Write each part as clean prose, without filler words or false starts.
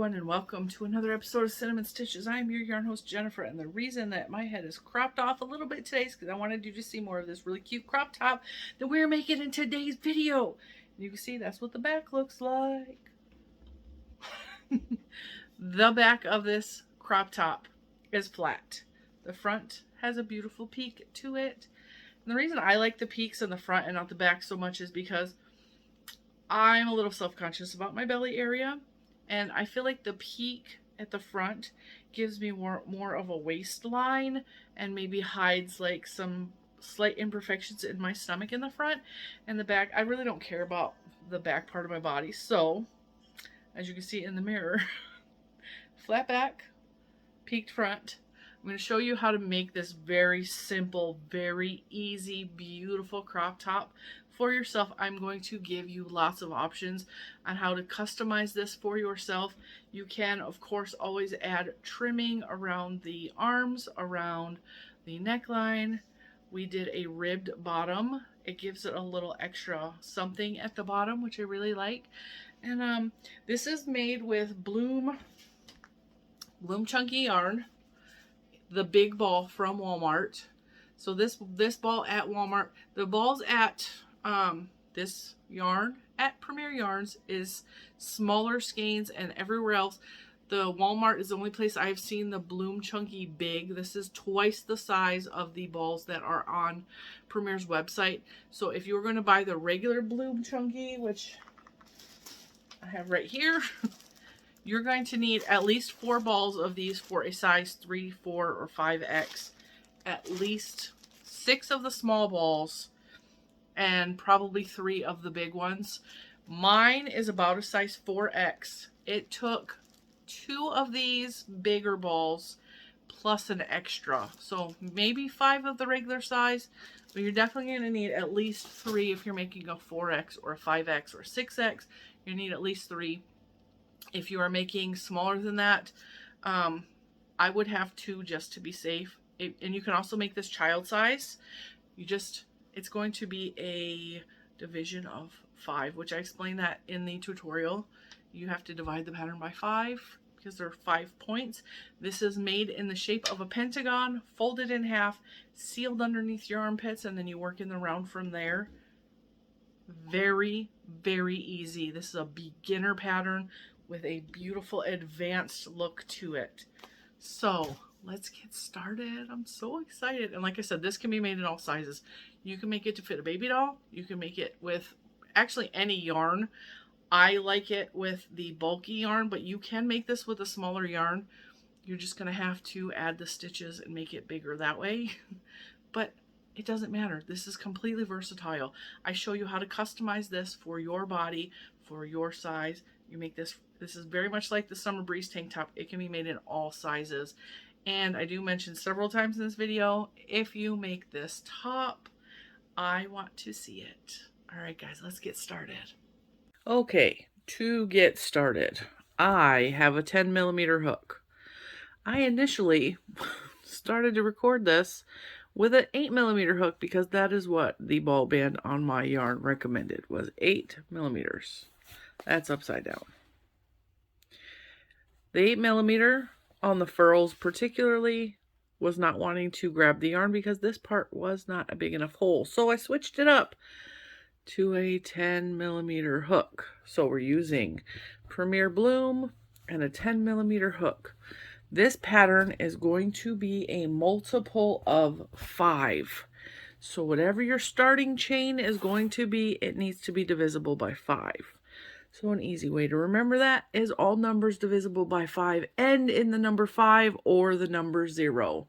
everyone, and welcome to another episode of Cinnamon Stitches. I'm your yarn host Jennifer, and the reason that my head is cropped off a little bit today is because I wanted you to see more of this really cute crop top that we're making in today's video. And you can see that's what the back looks like. The back of this crop top is flat. The front has a beautiful peak to it. And the reason I like the peaks in the front and not the back so much is because I'm a little self-conscious about my belly area, and I feel like the peak at the front gives me more of a waistline and maybe hides like some slight imperfections in my stomach in the front. And the back, I really don't care about the back part of my body. So as you can see in the mirror, flat back, peaked front. I'm going to show you how to make this very simple, very easy, beautiful crop top for yourself. I'm going to give you lots of options on how to customize this for yourself. You can, of course, always add trimming around the arms, around the neckline. We did a ribbed bottom. It gives it a little extra something at the bottom, which I really like. And this is made with Bloom Chunky yarn, the big ball from Walmart. So this ball at Walmart, the balls at this yarn at Premier Yarns is smaller skeins, and everywhere else the Walmart is the only place I've seen the Bloom Chunky big. This is twice the size of the balls that are on Premier's website. So if you're going to buy the regular Bloom Chunky, which I have right here, you're going to need at least 4 balls of these for a size 3, 4, or 5X. At least 6 of the small balls and probably 3 of the big ones. Mine is about a size 4X. It took 2 of these bigger balls plus an extra. So maybe 5 of the regular size, but you're definitely going to need at least 3 if you're making a 4X or a 5X or a 6X. You need at least 3. If you are making smaller than that, I would have 2 just to be safe. And you can also make this child size. It's going to be a division of 5, which I explained that in the tutorial. You have to divide the pattern by 5 because there are 5 points. This is made in the shape of a pentagon, folded in half, sealed underneath your armpits, and then you work in the round from there. Very, very easy. This is a beginner pattern with a beautiful advanced look to it. So let's get started. I'm so excited. And like I said, this can be made in all sizes. You can make it to fit a baby doll. You can make it with actually any yarn. I like it with the bulky yarn, but you can make this with a smaller yarn. You're just going to have to add the stitches and make it bigger that way. But it doesn't matter. This is completely versatile. I show you how to customize this for your body, for your size. You make this is very much like the Summer Breeze tank top. It can be made in all sizes. And I do mention several times in this video, if you make this top, I want to see it. All right, guys, let's get started. Okay, to get started, I have a 10mm hook. I initially started to record this with an 8mm hook because that is what the ball band on my yarn recommended, was 8mm. That's upside down. The 8mm on the furls particularly was not wanting to grab the yarn because this part was not a big enough hole. So I switched it up to a 10mm hook. So we're using Premier Bloom and a 10mm hook. This pattern is going to be a multiple of 5. So whatever your starting chain is going to be, it needs to be divisible by 5. So an easy way to remember that is all numbers divisible by 5 end in the number 5 or the number 0.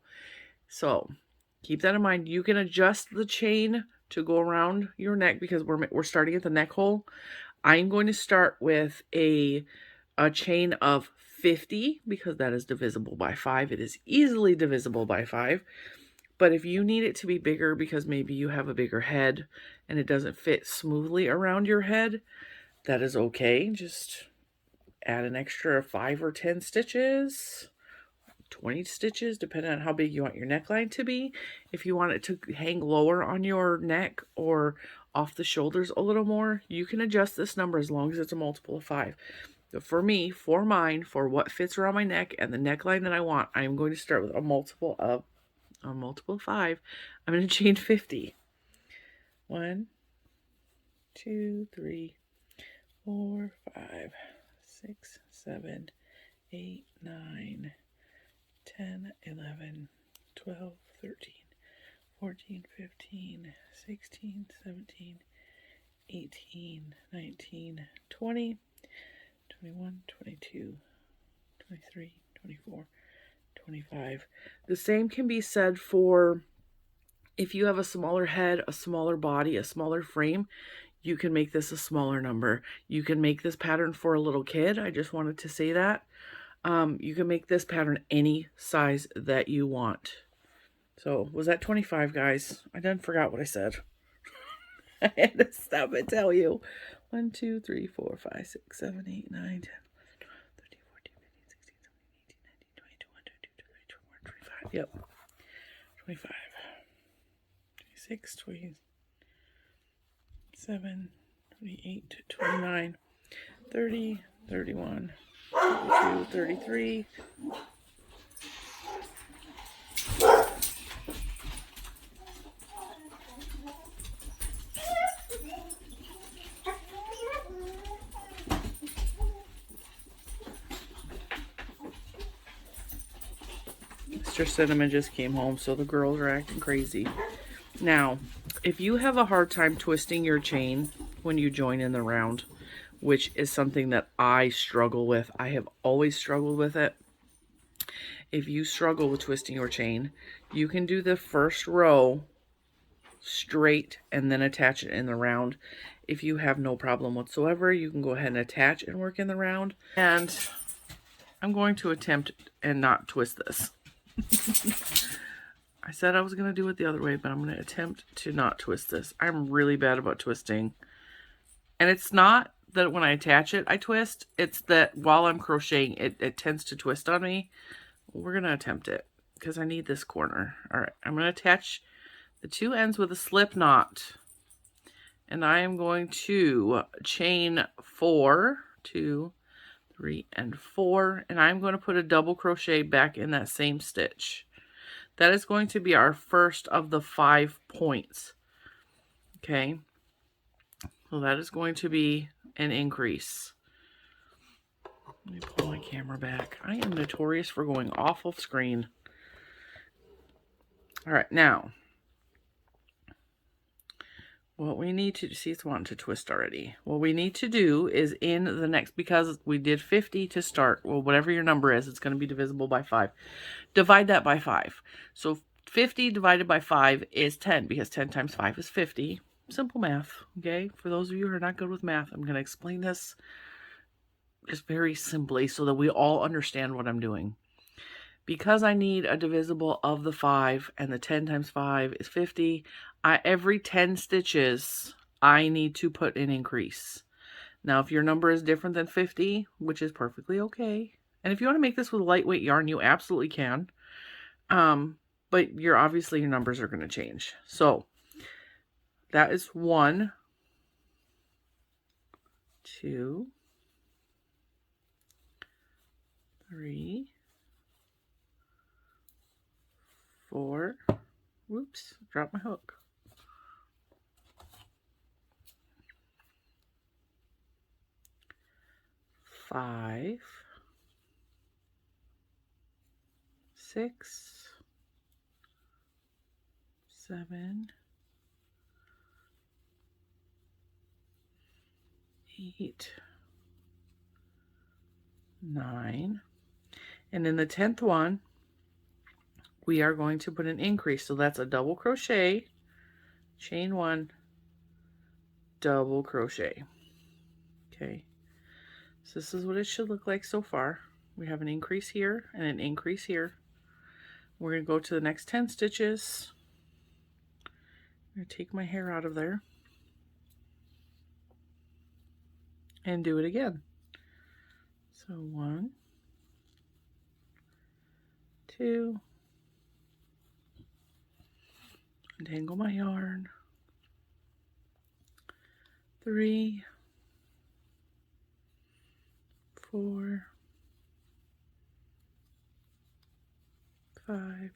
So keep that in mind. You can adjust the chain to go around your neck because we're starting at the neck hole. I'm going to start with a chain of 50 because that is divisible by 5. It is easily divisible by 5. But if you need it to be bigger because maybe you have a bigger head and it doesn't fit smoothly around your head, that is okay. Just add an extra 5 or 10 stitches, 20 stitches, depending on how big you want your neckline to be. If you want it to hang lower on your neck or off the shoulders a little more, you can adjust this number as long as it's a multiple of 5. for me, for mine, for what fits around my neck and the neckline that I want, I am going to start with a multiple of 5. I'm going to chain 50. 1, 2, 3, 4, 5, 6, 7, 8, 9, 10, 11, 12, 13, 14, 15, 16, 17, 18, 19, 20, 21, 22, 23, 24, 25. The same can be said for if you have a smaller head, a smaller body, a smaller frame, you can make this a smaller number. You can make this pattern for a little kid. I just wanted to say that. You can make this pattern any size that you want. So was that 25, guys? I done forgot what I said. I had to stop and tell you. 1, 2, 3, 4, 5, 6, 7, 8, 9, 10, 11, 12, 13, 14, 15, 16, 17, 18, 19, 20, 21, 22, 23, 24, 25. Yep. 25. 26, 27, 28, 29, 30, 31, 32, 33. Mr. Cinnamon just came home, so the girls are acting crazy. Now, if you have a hard time twisting your chain when you join in the round, which is something that I struggle with, I have always struggled with it. If you struggle with twisting your chain, you can do the first row straight and then attach it in the round. If you have no problem whatsoever, you can go ahead and attach and work in the round. And I'm going to attempt and not twist this. I said I was going to do it the other way, but I'm going to attempt to not twist this. I'm really bad about twisting. And it's not that when I attach it, I twist. It's that while I'm crocheting, it tends to twist on me. We're going to attempt it because I need this corner. All right, I'm going to attach the two ends with a slip knot. And I am going to chain 4, 2, 3, and 4. And I'm going to put a double crochet back in that same stitch. That is going to be our first of the 5 points. Okay. So that is going to be an increase. Let me pull my camera back. I am notorious for going off of screen. All right, now, what we need to see, it's wanting to twist already. What we need to do is in the next, because we did 50 to start, well, whatever your number is, it's going to be divisible by 5. Divide that by 5. So 50 divided by 5 is 10, because 10 times 5 is 50. Simple math, okay? For those of you who are not good with math, I'm going to explain this just very simply so that we all understand what I'm doing. Because I need a divisible of the 5, and the 10 times 5 is 50, every 10 stitches, I need to put an increase. Now, if your number is different than 50, which is perfectly okay, and if you want to make this with lightweight yarn, you absolutely can. But obviously your numbers are going to change. So that is 1, 2, 3, 4. Whoops, dropped my hook. 5, 6, 7, 8, 9, and in the 10th one, we are going to put an increase. So that's a double crochet, chain 1, double crochet. Okay, so this is what it should look like so far. We have an increase here and an increase here. We're going to go to the next 10 stitches. I'm going to take my hair out of there and do it again. So 1, 2, untangle my yarn, 3, 4, 5,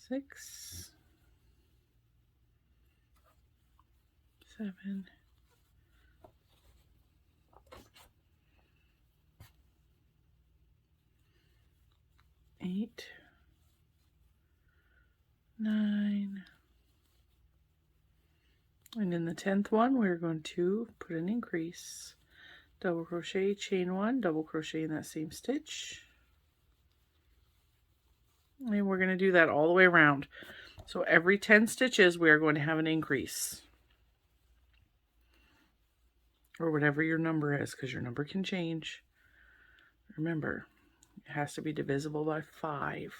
6, 7, 8, 9, and in the 10th one we're going to put an increase. Double crochet, chain 1, double crochet in that same stitch, and we're going to do that all the way around. So every 10 stitches we are going to have an increase, or whatever your number is, because your number can change. Remember, it has to be divisible by 5.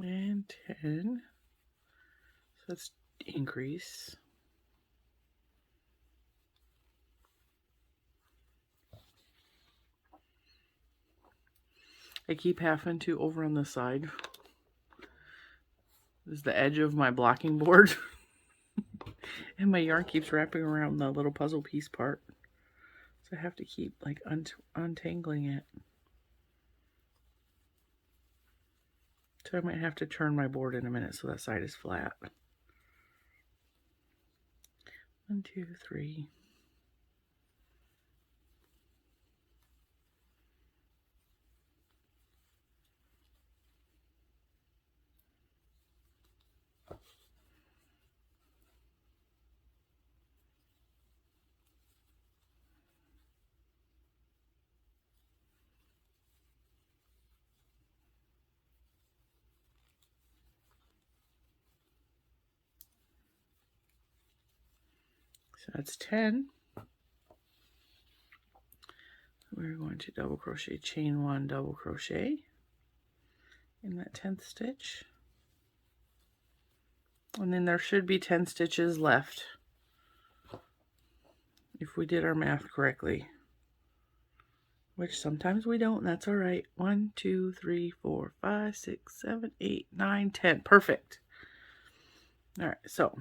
And 10, so let's increase. I keep having to, over on the side, this is the edge of my blocking board, and my yarn keeps wrapping around the little puzzle piece part, so I have to keep like untangling it. So I might have to turn my board in a minute so that side is flat. 1, 2, 3. So that's 10. We're going to double crochet, chain 1, double crochet in that 10th stitch. And then there should be 10 stitches left if we did our math correctly, which sometimes we don't, and that's all right. 1, 2, 3, 4, 5, 6, 7, 8, 9, 10. Perfect. All right, so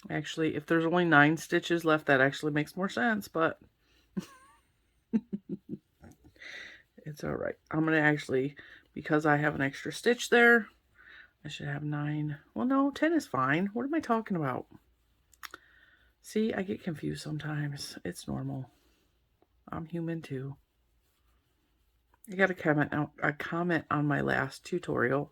actually, if there's only 9 stitches left, that actually makes more sense, but it's all right. I'm going to actually, because I have an extra stitch there, I should have 9. Well, no, 10 is fine. What am I talking about? See, I get confused sometimes. It's normal. I'm human too. I got a comment on my last tutorial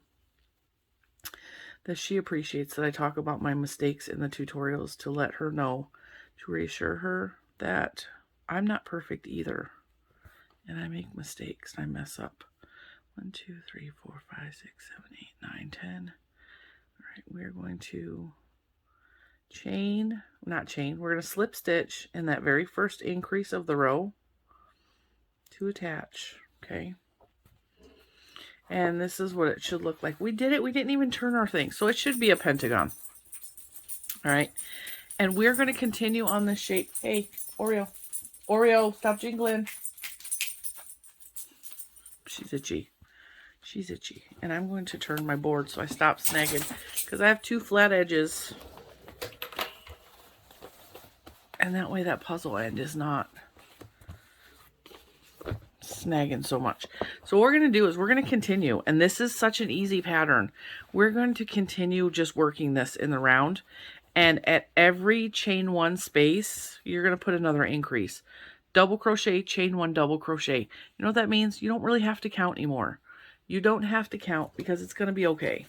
that she appreciates that I talk about my mistakes in the tutorials to let her know, to reassure her that I'm not perfect either. And I make mistakes and I mess up. 1, 2, 3, 4, 5, 6, 7, 8, 9, 10. All right, we're going to we're going to slip stitch in that very first increase of the row to attach, okay? And this is what it should look like. We did it. We didn't even turn our thing. So it should be a pentagon. All right. And we're going to continue on this shape. Hey, Oreo. Oreo, stop jingling. She's itchy. She's itchy. And I'm going to turn my board so I stop snagging, because I have 2 flat edges. And that way that puzzle end is not snagging so much. So what we're going to do is we're going to continue, and this is such an easy pattern. We're going to continue just working this in the round, and at every chain 1 space you're going to put another increase. Double crochet, chain 1, double crochet. You know what that means? You don't really have to count anymore. You don't have to count, because it's going to be okay.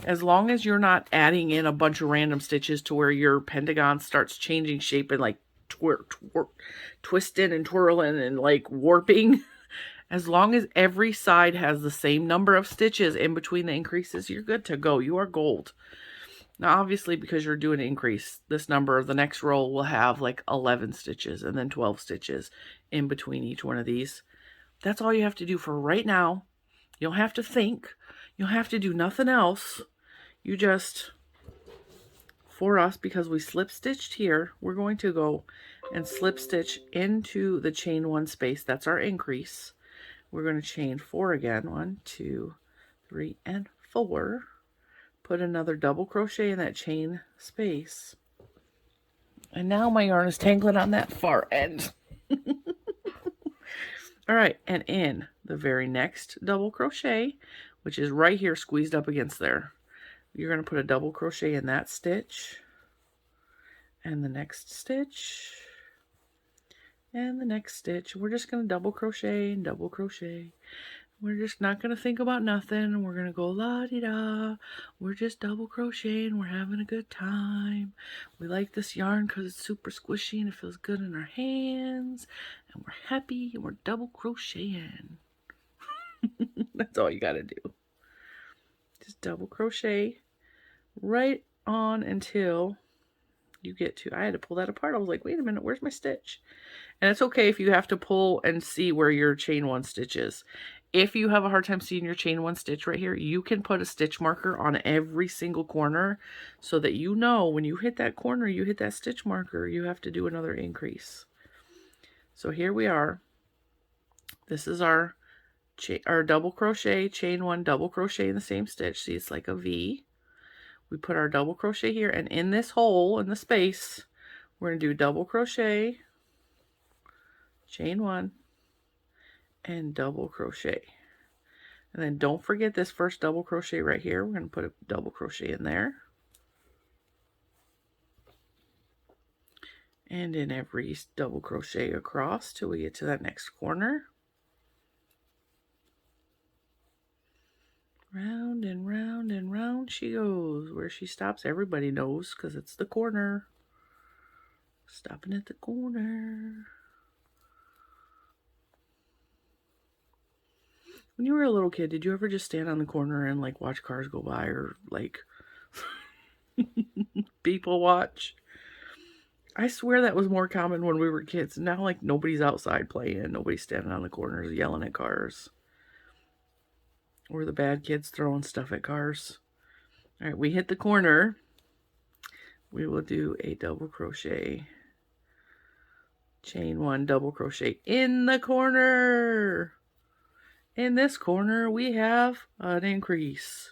As long as you're not adding in a bunch of random stitches to where your pentagon starts changing shape and like twisting and twirling and like warping. As long as every side has the same number of stitches in between the increases, you're good to go. You are gold. Now, obviously, because you're doing an increase, this number, the next row will have like 11 stitches and then 12 stitches in between each one of these. That's all you have to do for right now. You don't have to think. You don't have to do nothing else. You just, for us, because we slip stitched here, we're going to go and slip stitch into the chain 1 space. That's our increase. We're going to chain 4 again. 1, 2, 3, and 4. Put another double crochet in that chain space. And now my yarn is tangling on that far end. All right, and in the very next double crochet, which is right here squeezed up against there, you're going to put a double crochet in that stitch, and the next stitch, and the next stitch. We're just going to double crochet and double crochet. We're just not going to think about nothing. We're going to go la-di-da. We're just double crocheting. We're having a good time. We like this yarn because it's super squishy and it feels good in our hands. And we're happy and we're double crocheting. That's all you got to do. Just double crochet right on until you get to, I had to pull that apart. I was like, wait a minute, where's my stitch? And it's okay if you have to pull and see where your chain 1 stitch is. If you have a hard time seeing your chain 1 stitch right here, you can put a stitch marker on every single corner so that you know when you hit that corner, you hit that stitch marker, you have to do another increase. So here we are. This is our double crochet, chain 1, double crochet in the same stitch. See, it's like a V. We put our double crochet here, and in this hole, in the space, we're going to do double crochet, chain 1, and double crochet. And then don't forget this first double crochet right here. We're going to put a double crochet in there. And in every double crochet across till we get to that next corner. Round and round and round she goes. Where she stops, everybody knows because it's the corner. Stopping at the corner. When you were a little kid, did you ever just stand on the corner and like watch cars go by or like people watch? I swear that was more common when we were kids. Now like nobody's outside playing. Nobody's standing on the corners yelling at cars. Or the bad kids throwing stuff at cars. All right, we hit the corner. We will do a double crochet. Chain 1, double crochet in the corner. In this corner, we have an increase.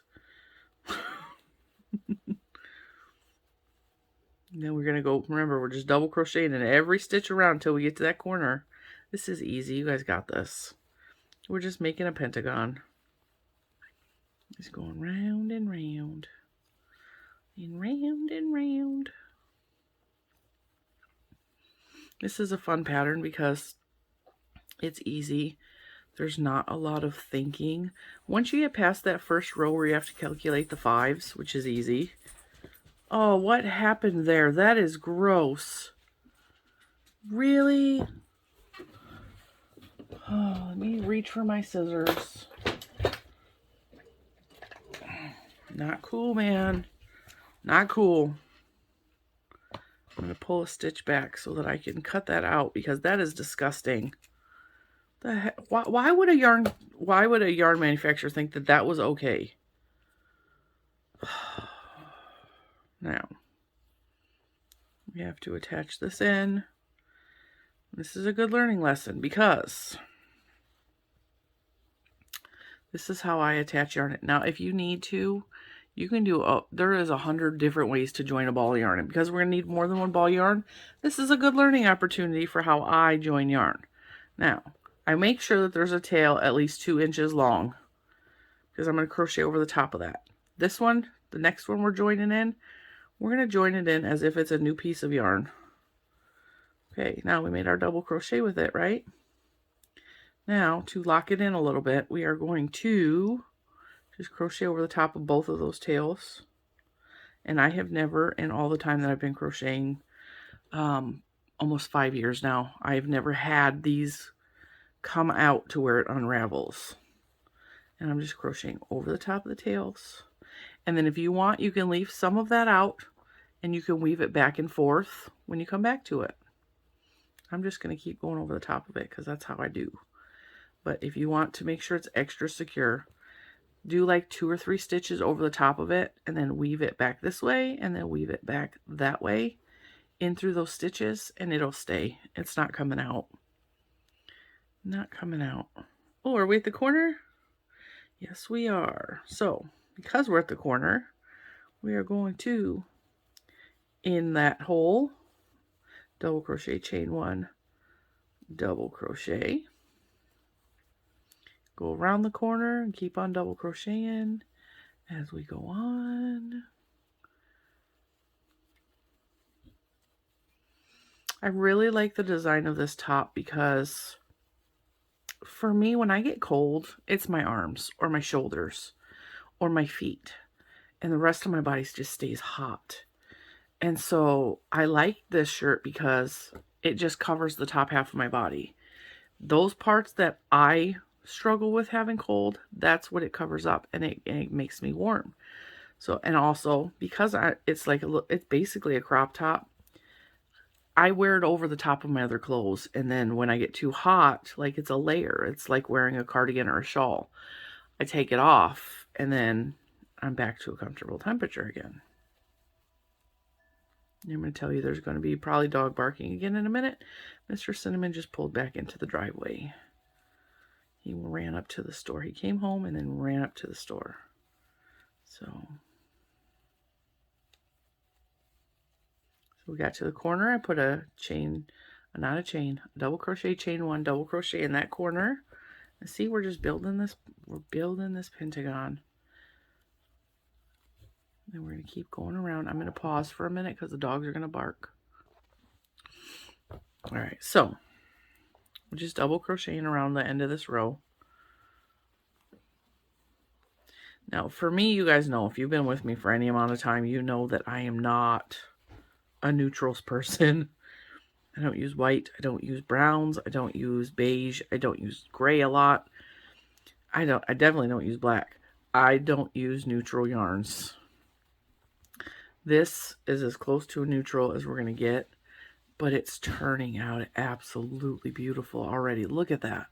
Then we're going to go, remember, we're just double crocheting in every stitch around until we get to that corner. This is easy. You guys got this. We're just making a pentagon. It's going round and round. And round and round. This is a fun pattern because it's easy. There's not a lot of thinking. Once you get past that first row where you have to calculate the 5s, which is easy. Oh, what happened there? That is gross. Really? Oh, let me reach for my scissors. Not cool, man. Not cool. I'm going to pull a stitch back so that I can cut that out because that is disgusting. The heck? Why would a yarn manufacturer think that that was okay? Now, we have to attach this in. This is a good learning lesson because this is how I attach yarn. Now, if you need to, you can do, there is 100 different ways to join a ball of yarn. And because we're going to need more than one ball of yarn, this is a good learning opportunity for how I join yarn. Now, I make sure that there's a tail at least 2 inches long because I'm going to crochet over the top of that. This one, the next one we're joining in, we're going to join it in as if it's a new piece of yarn. Okay, now we made our double crochet with it, right? Now, to lock it in a little bit, we are going to just crochet over the top of both of those tails. And I have never, in all the time that I've been crocheting, almost 5 years now. I've never had these come out to where it unravels. And I'm just crocheting over the top of the tails. And then if you want, you can leave some of that out and you can weave it back and forth when you come back to it. I'm just going to keep going over the top of it because that's how I do. But if you want to make sure it's extra secure, do like 2 or 3 stitches over the top of it and then weave it back this way and then weave it back that way in through those stitches and it'll stay. It's not coming out. Not coming out. Oh, are we at the corner? Yes, we are. So, because we're at the corner, we are going to, in that hole, double crochet, chain 1, double crochet, go around the corner and keep on double crocheting as we go on. I really like the design of this top because for me, when I get cold, it's my arms or my shoulders or my feet, and the rest of my body just stays hot. And so I like this shirt because it just covers the top half of my body. Those parts that I struggle with having cold, that's what it covers up, and it makes me warm. So, and also because it's like it's basically a crop top, I wear it over the top of my other clothes, and then when I get too hot, like it's a layer. It's like wearing a cardigan or a shawl. I take it off, and then I'm back to a comfortable temperature again. I'm going to tell you there's going to be probably dog barking again in a minute. Mr. Cinnamon just pulled back into the driveway. He ran up to the store. He came home and then ran up to the store. So we got to the corner. I put a chain, not a chain, a double crochet, chain 1, double crochet in that corner. And see, we're just building this. We're building this pentagon. And we're going to keep going around. I'm going to pause for a minute because the dogs are going to bark. All right, so we're just double crocheting around the end of this row. Now, for me, you guys know, if you've been with me for any amount of time, you know that I am not a neutrals person. I don't use white. I don't use browns. I don't use beige. I don't use gray a lot. I definitely don't use black. I don't use neutral yarns. This is as close to a neutral as we're going to get, but it's turning out absolutely beautiful already. Look at that.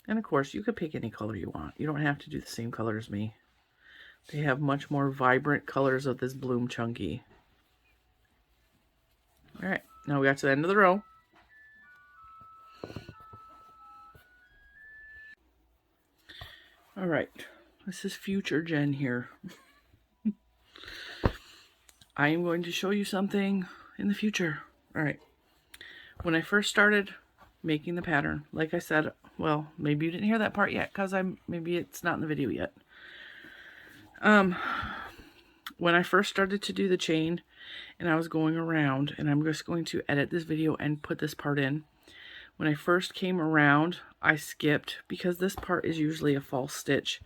And of course, you could pick any color you want. You don't have to do the same color as me. They have much more vibrant colors of this Bloom Chunky. All right, now we got to the end of the row. All right, this is future Jen here. I am going to show you something in the future. All right, when I first started making the pattern, like I said, well, maybe you didn't hear that part yet because maybe it's not in the video yet. When I first started to do the chain and I was going around, and I'm just going to edit this video and put this part in. When I first came around, I skipped because this part is usually a false stitch.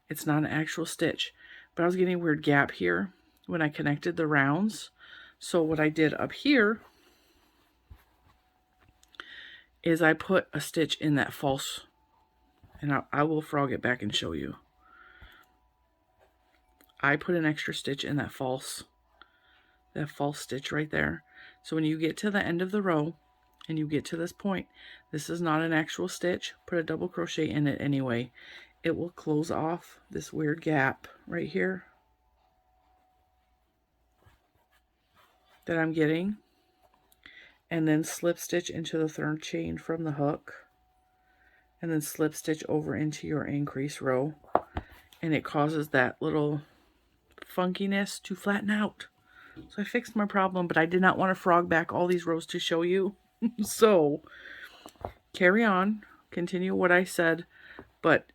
It's not an actual stitch, but I was getting a weird gap here when I connected the rounds. So what I did up here is I put a stitch in that false, and I will frog it back and show you. I put an extra stitch in that false stitch right there. So when you get to the end of the row and you get to this point, this is not an actual stitch. Put a double crochet in it anyway. It will close off this weird gap right here that I'm getting, and then slip stitch into the third chain from the hook, and then slip stitch over into your increase row, and it causes that little funkiness to flatten out. So I fixed my problem, but I did not want to frog back all these rows to show you. So carry on, continue what I said, but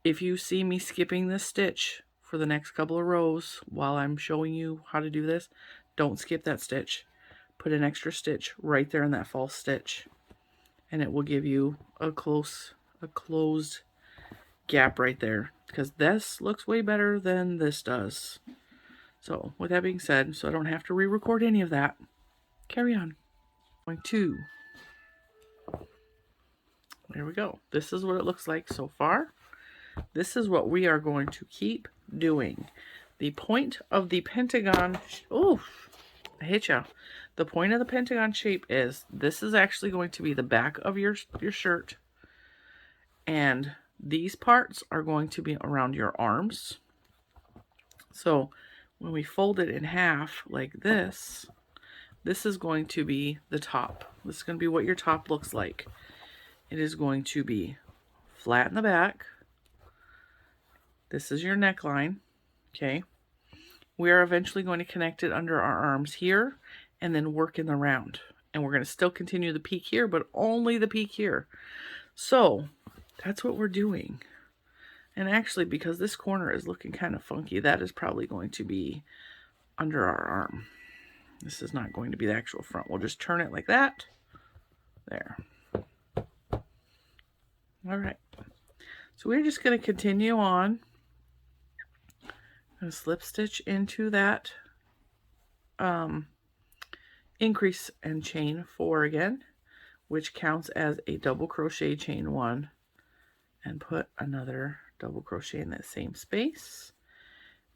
if you see me skipping this stitch for the next couple of rows while I'm showing you how to do this, don't skip that stitch. Put an extra stitch right there in that false stitch, and it will give you a closed gap right there, because this looks way better than this does. So with that being said, so I don't have to re-record any of that, carry on. going to, there we go. This is what it looks like so far. This is what we are going to keep doing. The point of the pentagon, oh, I hit ya. The point of the pentagon shape is, this is actually going to be the back of your shirt. And these parts are going to be around your arms. So when we fold it in half like this, this is going to be the top. This is going to be what your top looks like. It is going to be flat in the back. This is your neckline. Okay. We are eventually going to connect it under our arms here and then work in the round. And we're going to still continue the peak here, but only the peak here. So that's what we're doing. And actually, because this corner is looking kind of funky, that is probably going to be under our arm. This is not going to be the actual front. We'll just turn it like that. There. All right. So we're just going to continue on. I'm going to slip stitch into that increase and chain 4 again, which counts as a double crochet chain 1, and put another double crochet in that same space,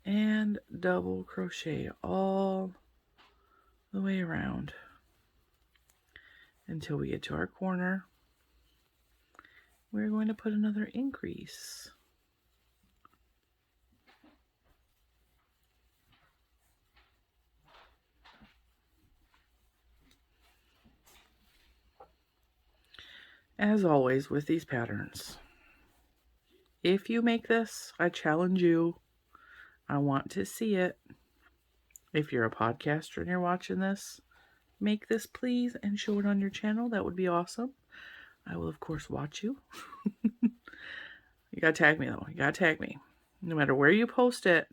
and double crochet all the way around until we get to our corner. We're going to put another increase. As always with these patterns, if you make this, I challenge you. I want to see it. If you're a podcaster and you're watching this, make this please and show it on your channel. That would be awesome. I will, of course, watch you. You gotta tag me, though. You gotta tag me. No matter where you post it,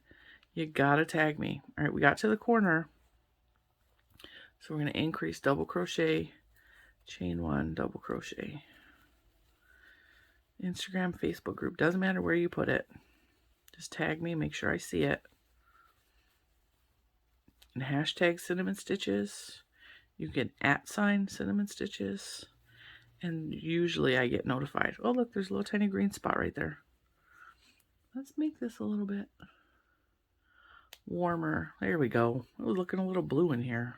you gotta tag me. All right, we got to the corner. So we're going to increase double crochet, chain 1, double crochet. Instagram, Facebook group, doesn't matter where you put it. Just tag me, make sure I see it. And hashtag cinnamon stitches. You can @ cinnamon stitches. And usually I get notified. Oh, look, there's a little tiny green spot right there. Let's make this a little bit warmer. There we go. It was looking a little blue in here.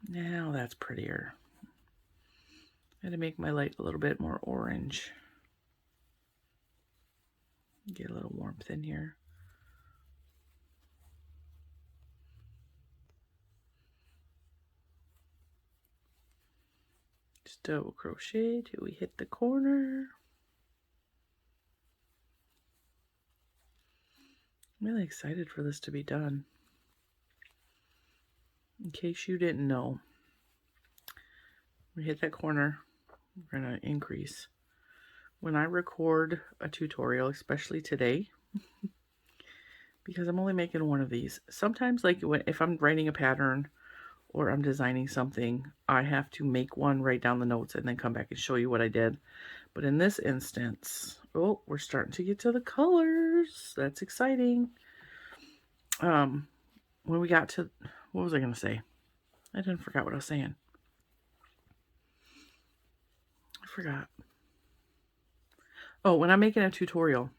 Now that's prettier. I had to make my light a little bit more orange. Get a little warmth in here. Just double crochet till we hit the corner. I'm really excited for this to be done. In case you didn't know, we hit that corner, we're going to increase. When I record a tutorial, especially today, because I'm only making one of these, sometimes like if I'm writing a pattern or I'm designing something, I have to make one, write down the notes, and then come back and show you what I did. But in this instance, oh, we're starting to get to the colors. That's exciting. When we got to, what was I going to say? I didn't forget what I was saying. I forgot. Oh, when I'm making a tutorial,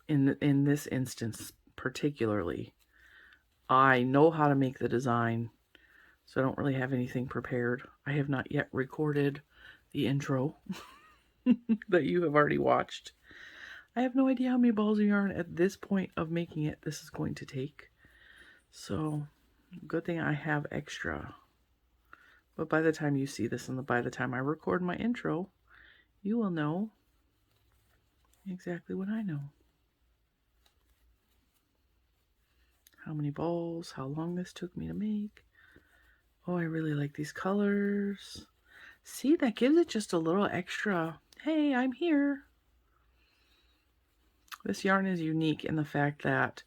in this instance particularly, I know how to make the design, so I don't really have anything prepared. I have not yet recorded the intro that you have already watched. I have no idea how many balls of yarn at this point of making it this is going to take. So, good thing I have extra. But by the time you see this and by the time I record my intro, you will know exactly what I know. How many balls, how long this took me to make. Oh, I really like these colors. See, that gives it just a little extra, hey, I'm here. This yarn is unique in the fact that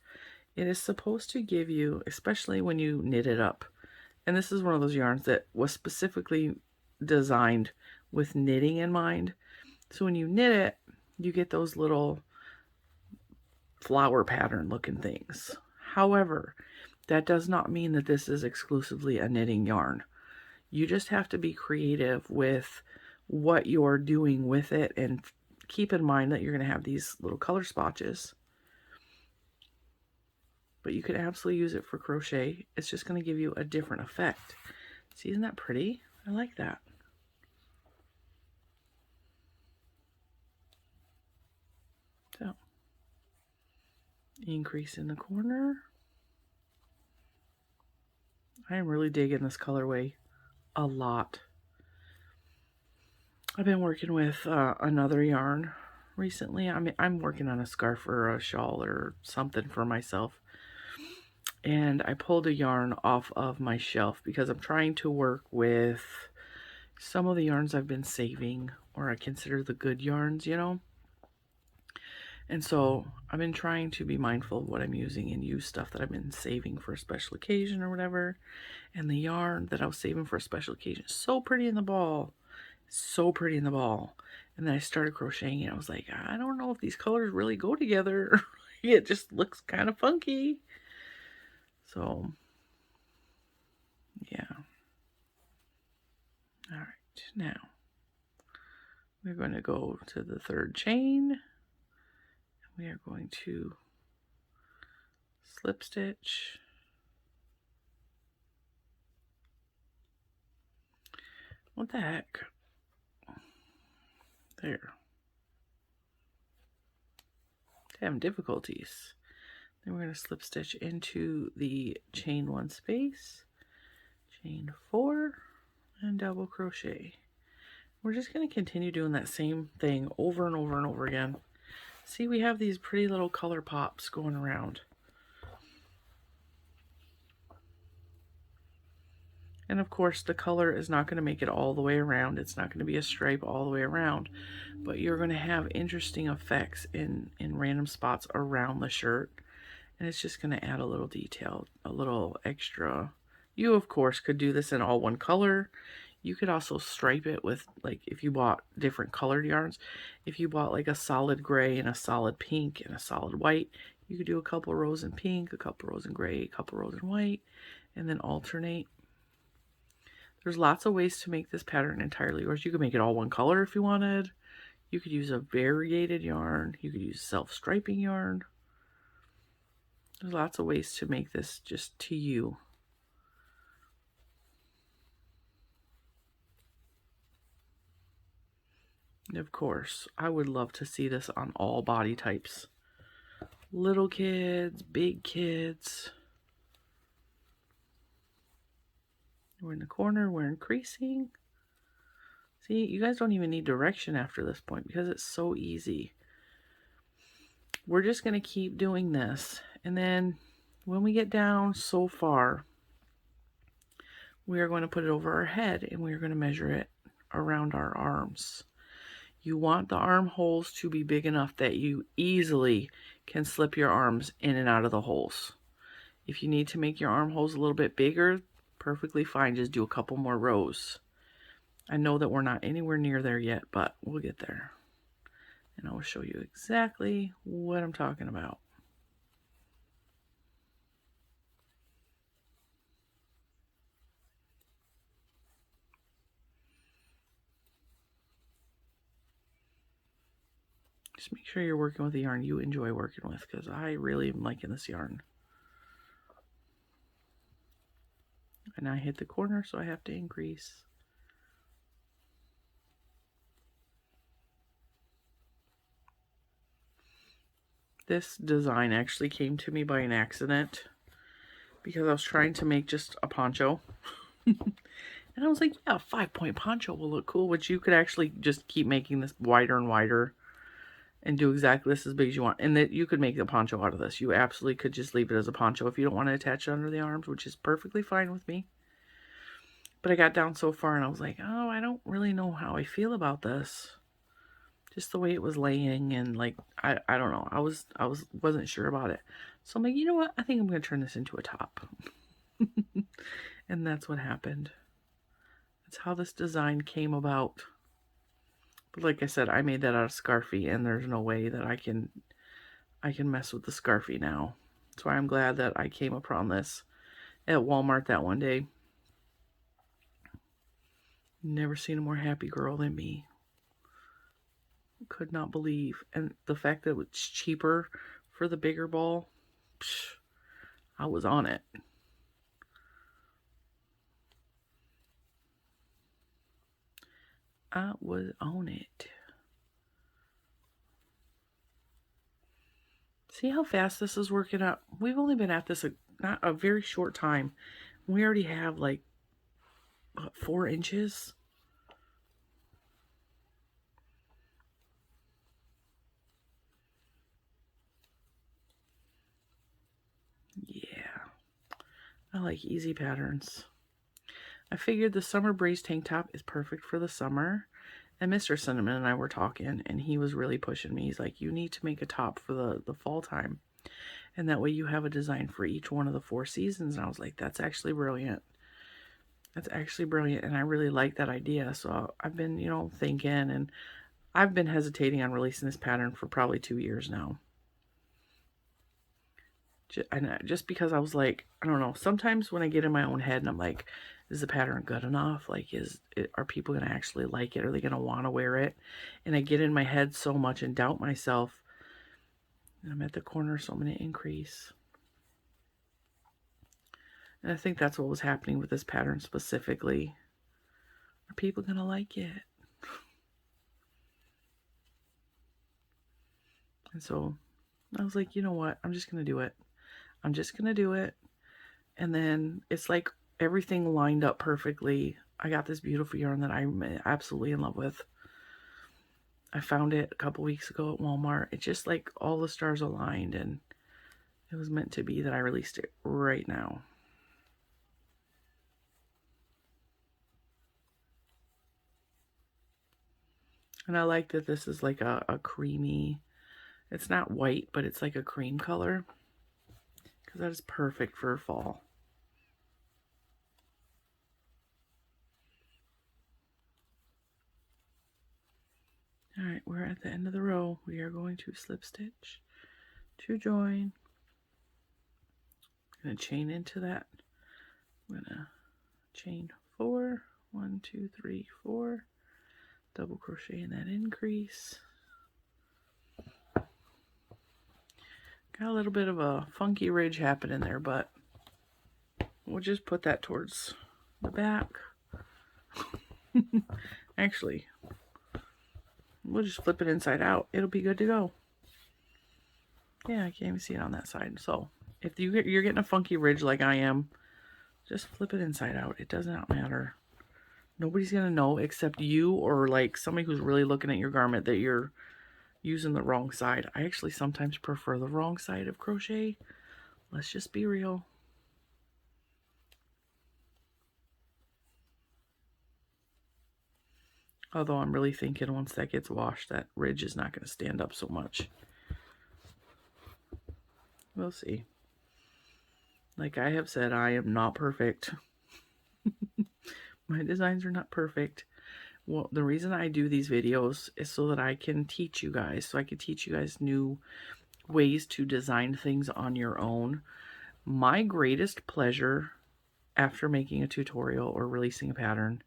it is supposed to give you, especially when you knit it up, and this is one of those yarns that was specifically designed with knitting in mind. So when you knit it, you get those little flower pattern looking things. However, That does not mean that this is exclusively a knitting yarn. You just have to be creative with what you're doing with it, and keep in mind that you're going to have these little color spotches. But you could absolutely use it for crochet. It's just going to give you a different effect. See, isn't that pretty? I like that. So, increase in the corner. I am really digging this colorway a lot. I've been working with another yarn recently. I'm working on a scarf or a shawl or something for myself. And I pulled a yarn off of my shelf because I'm trying to work with some of the yarns I've been saving, or I consider the good yarns, you know. And so I've been trying to be mindful of what I'm using and use stuff that I've been saving for a special occasion or whatever. And the yarn that I was saving for a special occasion is so pretty in the ball. So pretty in the ball. And then I started crocheting and I was like, I don't know if these colors really go together. It just looks kind of funky. So, yeah. All right, now we're going to go to the third chain. We are going to slip stitch. What the heck? There. Having difficulties. Then we're going to slip stitch into the chain 1 space, chain 4, and double crochet. We're just going to continue doing that same thing over and over and over again. See, we have these pretty little color pops going around. And of course, the color is not going to make it all the way around. It's not going to be a stripe all the way around. But you're going to have interesting effects in random spots around the shirt. And it's just going to add a little detail, a little extra. You, of course, could do this in all one color. You could also stripe it with, like, if you bought different colored yarns, if you bought like a solid gray and a solid pink and a solid white, you could do a couple rows in pink, a couple rows in gray, a couple rows in white, and then alternate. There's lots of ways to make this pattern entirely yours. You could make it all one color if you wanted. You could use a variegated yarn. You could use self-striping yarn. There's lots of ways to make this just to you. And of course, I would love to see this on all body types. Little kids, big kids. We're in the corner, we're increasing. See, you guys don't even need direction after this point because it's so easy. We're just going to keep doing this. And then when we get down so far, we are going to put it over our head and we are going to measure it around our arms. You want the armholes to be big enough that you easily can slip your arms in and out of the holes. If you need to make your armholes a little bit bigger, perfectly fine. Just do a couple more rows. I know that we're not anywhere near there yet, but we'll get there. And I will show you exactly what I'm talking about. Just make sure you're working with a yarn you enjoy working with, because I really am liking this yarn. And I hit the corner, so I have to increase. This design actually came to me by an accident because I was trying to make just a poncho. And I was like, yeah, a 5-point poncho will look cool, which you could actually just keep making this wider and wider and do exactly this as big as you want. And that you could make a poncho out of this. You absolutely could just leave it as a poncho if you don't want to attach it under the arms, which is perfectly fine with me. But I got down so far and I was like, oh, I don't really know how I feel about this. Just the way it was laying, and like, I don't know. I wasn't sure about it. So I'm like, you know what? I think I'm going to turn this into a top. And that's what happened. That's how this design came about. But like I said, I made that out of Scarfie, and there's no way that I can mess with the Scarfie now. That's why I'm glad that I came upon this at Walmart that one day. Never seen a more happy girl than me. Could not believe. And the fact that it was cheaper for the bigger ball, psh, I was on it. I was on it. See how fast this is working up? We've only been at this not a very short time. We already have like, what, 4 inches? Yeah. I like easy patterns. I figured the summer breeze tank top is perfect for the summer. And Mr. Cinnamon and I were talking, and he was really pushing me. He's like, you need to make a top for the fall time. And that way you have a design for each one of the 4 seasons. And I was like, that's actually brilliant. That's actually brilliant. And I really like that idea. So I've been, thinking, and I've been hesitating on releasing this pattern for probably 2 years now. Just because I was like, I don't know, sometimes when I get in my own head and I'm like, is the pattern good enough? Like, are people going to actually like it? Are they going to want to wear it? And I get in my head so much and doubt myself. And I'm at the corner, so I'm going to increase. And I think that's what was happening with this pattern specifically. Are people going to like it? And so I was like, you know what? I'm just going to do it. I'm just going to do it. And then it's like everything lined up perfectly. I got this beautiful yarn that I'm absolutely in love with. I found it a couple weeks ago at Walmart. It's just like all the stars aligned, and it was meant to be that I released it right now. And I like that this is like a creamy, it's not white, but it's like a cream color, because that is perfect for fall. All right, we're at the end of the row. We are going to slip stitch to join. I'm going to chain into that. I'm going to chain 4, 1, 2, 3, 4, double crochet in that increase. Got a little bit of a funky ridge happening there, but we'll just put that towards the back. Actually, we'll just flip it inside out. It'll be good to go. Yeah, I can't even see it on that side. So if you're getting a funky ridge like I am, just flip it inside out. It does not matter. Nobody's going to know except you, or like somebody who's really looking at your garment, that you're using the wrong side. I actually sometimes prefer the wrong side of crochet. Let's just be real. Although I'm really thinking once that gets washed, that ridge is not going to stand up so much. We'll see. Like I have said, I am not perfect. My designs are not perfect. Well, the reason I do these videos is so that I can teach you guys. So I can teach you guys new ways to design things on your own. My greatest pleasure after making a tutorial or releasing a pattern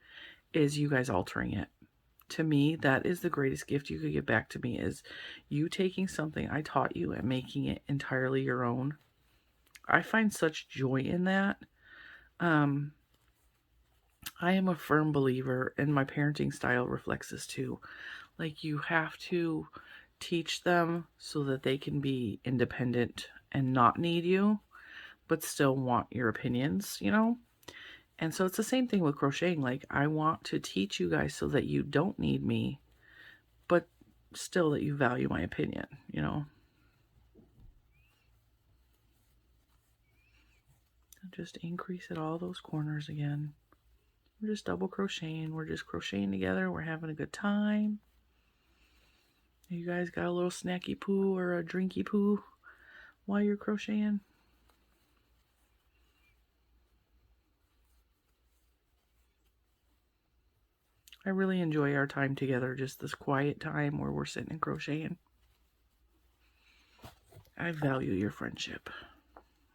is you guys altering it. To me, that is the greatest gift you could give back to me, is you taking something I taught you and making it entirely your own. I find such joy in that. I am a firm believer, and my parenting style reflects this too. Like, you have to teach them so that they can be independent and not need you, but still want your opinions, And so it's the same thing with crocheting. Like, I want to teach you guys so that you don't need me, but still that you value my opinion, Just increase at all those corners again. We're just double crocheting. We're just crocheting together. We're having a good time. You guys got a little snacky poo or a drinky poo while you're crocheting? I really enjoy our time together, just this quiet time where we're sitting and crocheting. I value your friendship.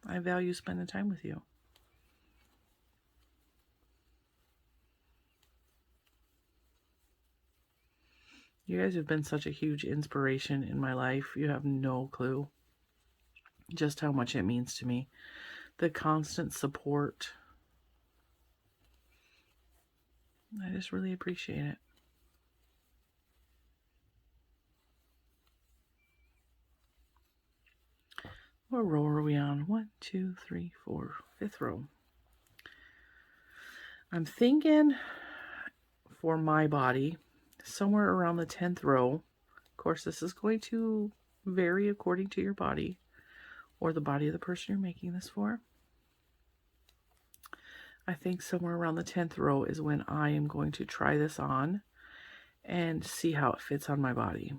I value spending time with you. You guys have been such a huge inspiration in my life. You have no clue just how much it means to me. The constant support. I just really appreciate it. What row are we on? 1, 2, 3, 4, 5th row. I'm thinking for my body, somewhere around the 10th row. Of course, this is going to vary according to your body or the body of the person you're making this for. I think somewhere around the 10th row is when I am going to try this on and see how it fits on my body.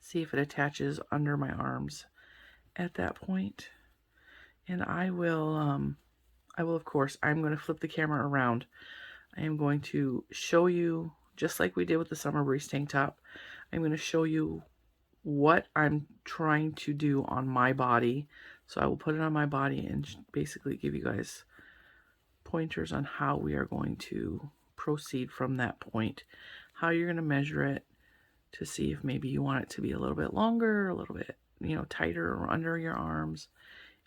See if it attaches under my arms at that point. And I will, of course, I'm going to flip the camera around. I am going to show you, just like we did with the summer breeze tank top, I'm going to show you what I'm trying to do on my body. So I will put it on my body and basically give you guys pointers on how we are going to proceed from that point. How you're going to measure it to see if maybe you want it to be a little bit longer, a little bit, tighter or under your arms.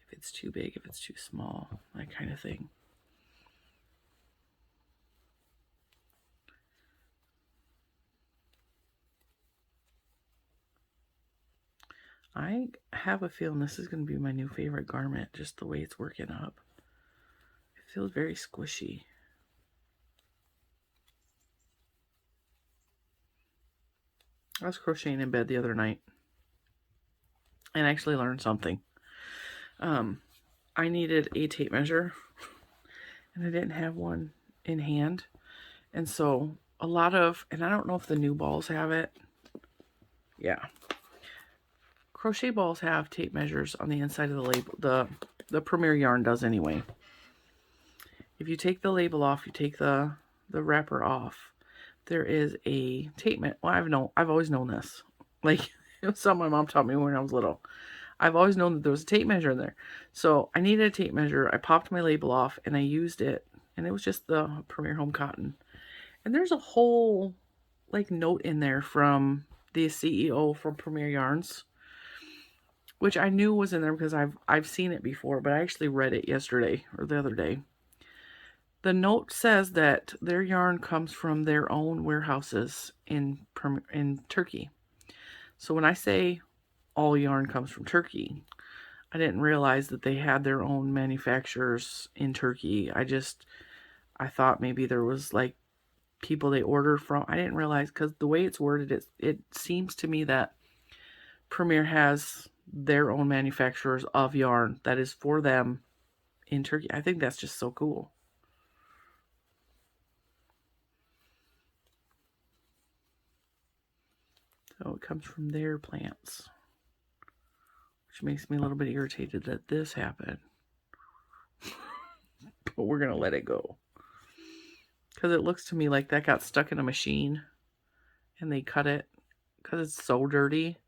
If it's too big, if it's too small, that kind of thing. I have a feeling this is going to be my new favorite garment, just the way it's working up. It feels very squishy. I was crocheting in bed the other night and actually learned something. I needed a tape measure and I didn't have one in hand. And so a lot of, and I don't know if the new balls have it. Yeah. Crochet balls have tape measures on the inside of the label. The Premier yarn does anyway. If you take the label off, you take the wrapper off, there is a tape measure. Well, I've always known this. Like, it was something my mom taught me when I was little. I've always known that there was a tape measure in there. So I needed a tape measure. I popped my label off and I used it. And it was just the Premier Home Cotton. And there's a whole, note in there from the CEO from Premier Yarns, which I knew was in there because I've seen it before, but I actually read it yesterday or the other day. The note says that their yarn comes from their own warehouses in Turkey. So when I say all yarn comes from Turkey, I didn't realize that they had their own manufacturers in Turkey. I thought maybe there was people they order from. I didn't realize, because the way it's worded, it seems to me that Premier has their own manufacturers of yarn that is for them in Turkey. I think that's just so cool. So it comes from their plants, which makes me a little bit irritated that this happened. But we're going to let it go. Because it looks to me like that got stuck in a machine and they cut it because it's so dirty.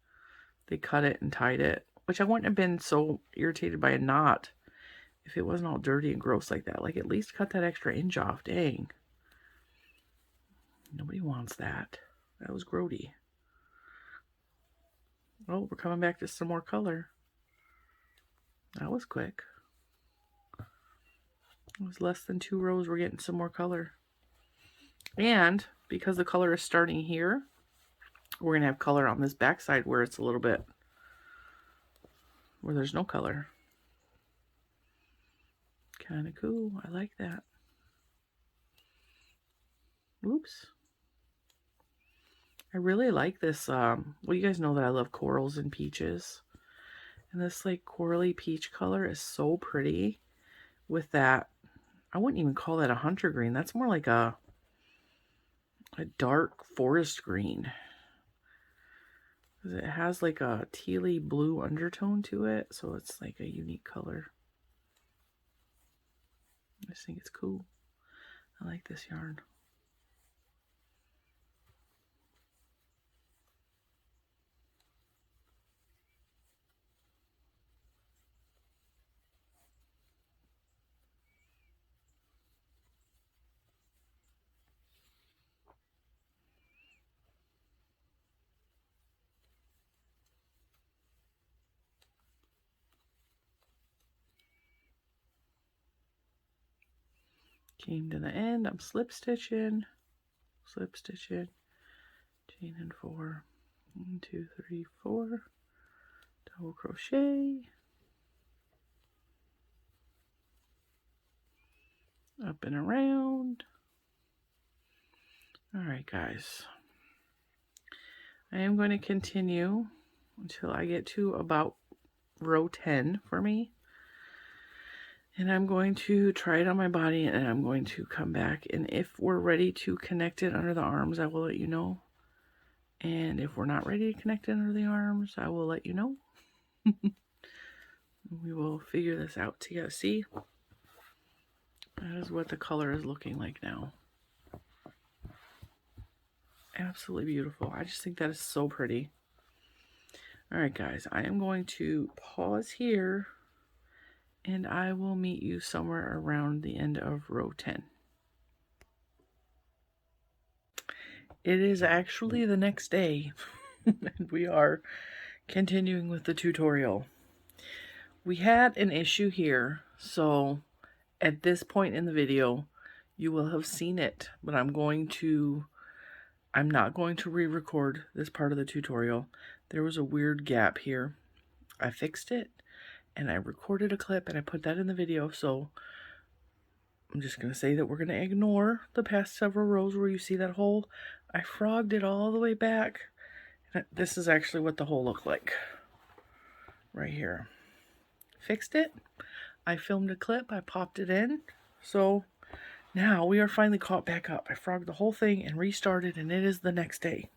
They cut it and tied it, which I wouldn't have been so irritated by a knot if it wasn't all dirty and gross like that. At least cut that extra inch off. Dang. Nobody wants that. That was grody. Oh, we're coming back to some more color. That was quick. It was less than 2 rows. We're getting some more color. And because the color is starting here, we're going to have color on this backside where it's a little bit, where there's no color. Kind of cool. I like that. Oops. I really like this. Well, you guys know that I love corals and peaches. And this corally peach color is so pretty with that. I wouldn't even call that a hunter green. That's more like a dark forest green. It has a tealy blue undertone to it. So it's a unique color. I just think it's cool. I like this yarn. Came to the end, I'm slip stitching, chain in 4, 1, 2, 3, 4, double crochet, up and around. All right, guys, I am going to continue until I get to about row 10 for me. And I'm going to try it on my body, and I'm going to come back. And if we're ready to connect it under the arms, I will let you know. And if we're not ready to connect it under the arms, I will let you know. We will figure this out together. See? That is what the color is looking like now. Absolutely beautiful. I just think that is so pretty. All right, guys. I am going to pause here, and I will meet you somewhere around the end of row 10. It is actually the next day, and we are continuing with the tutorial. We had an issue here, so at this point in the video, you will have seen it, but I'm not going to re-record this part of the tutorial. There was a weird gap here. I fixed it, and I recorded a clip, and I put that in the video, so I'm just going to say that we're going to ignore the past several rows where you see that hole. I frogged it all the way back. This is actually what the hole looked like. Right here. Fixed it. I filmed a clip. I popped it in. So now we are finally caught back up. I frogged the whole thing and restarted, and it is the next day.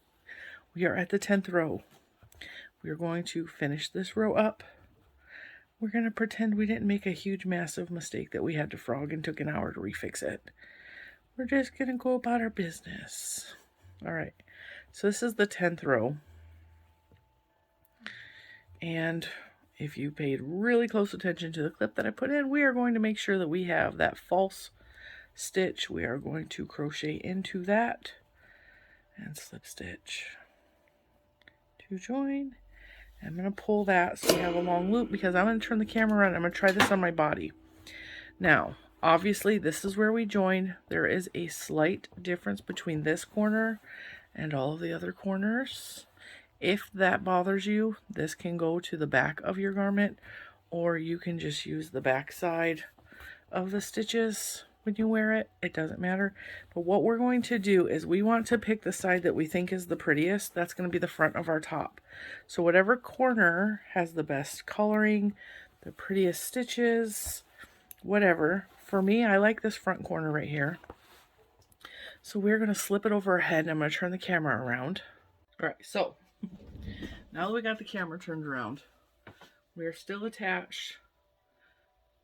We are at the 10th row. We are going to finish this row up. We're going to pretend we didn't make a huge, massive mistake that we had to frog and took an hour to refix it. We're just going to go about our business. All right. So this is the 10th row. And if you paid really close attention to the clip that I put in, we are going to make sure that we have that false stitch. We are going to crochet into that and slip stitch to join. I'm going to pull that so we have a long loop, because I'm going to turn the camera around. I'm going to try this on my body. Now, obviously, this is where we join. There is a slight difference between this corner and all of the other corners. If that bothers you, this can go to the back of your garment, or you can just use the back side of the stitches when you wear it. It doesn't matter. But what we're going to do is we want to pick the side that we think is the prettiest. That's going to be the front of our top. So whatever corner has the best coloring, the prettiest stitches, whatever. For me, I like this front corner right here. So we're going to slip it over our head, and I'm going to turn the camera around. All right, so now that we got the camera turned around, we are still attached.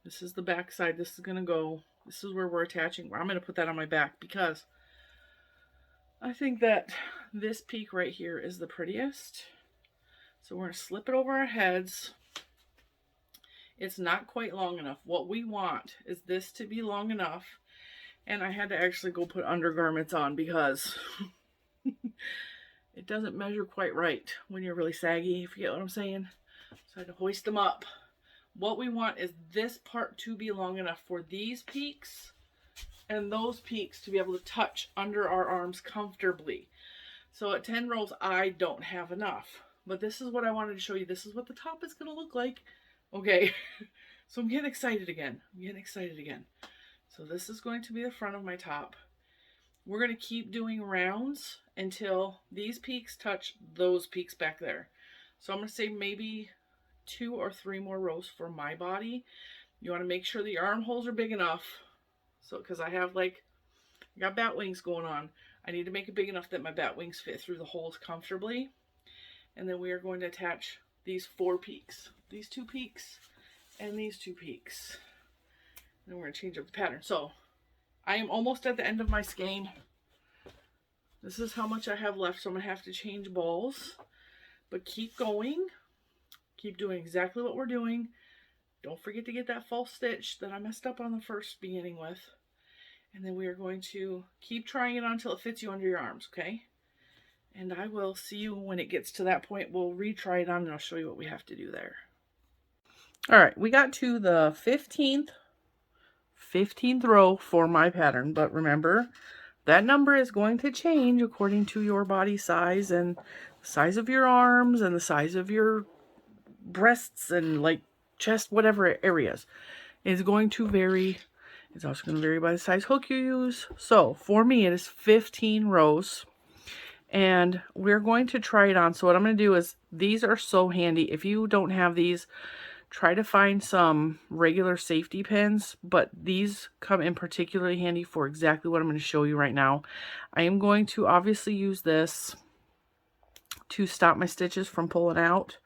This is the back side. This is going to go. This is where we're attaching. I'm going to put that on my back because I think that this peak right here is the prettiest. So we're going to slip it over our heads. It's not quite long enough. What we want is this to be long enough. And I had to actually go put undergarments on because it doesn't measure quite right when you're really saggy, if you get what I'm saying. So I had to hoist them up. What we want is this part to be long enough for these peaks and those peaks to be able to touch under our arms comfortably. So at 10 rows, I don't have enough. But this is what I wanted to show you. This is what the top is going to look like. Okay, so I'm getting excited again. So this is going to be the front of my top. We're going to keep doing rounds until these peaks touch those peaks back there. So I'm going to say maybe 2 or 3 more rows for my body. You want to make sure the armholes are big enough. So, because I got bat wings going on. I need to make it big enough that my bat wings fit through the holes comfortably. And then we are going to attach these 4 peaks. These 2 peaks and these 2 peaks. And then we're going to change up the pattern. So I am almost at the end of my skein. This is how much I have left, so I'm going to have to change balls. But keep going. Keep doing exactly what we're doing. Don't forget to get that false stitch that I messed up on the first beginning with. And then we are going to keep trying it on until it fits you under your arms, okay? And I will see you when it gets to that point. We'll retry it on and I'll show you what we have to do there. All right, we got to the 15th, 15th row for my pattern. But remember, that number is going to change according to your body size and the size of your arms and the size of your breasts and like chest, whatever areas. It's going to vary. It's also going to vary by the size hook you use. So for me, it is 15 rows. And we're going to try it on. So what I'm going to do is, these are so handy. If you don't have these, try to find some regular safety pins, but these come in particularly handy for exactly what I'm going to show you right now. I am going to obviously use this to stop my stitches from pulling out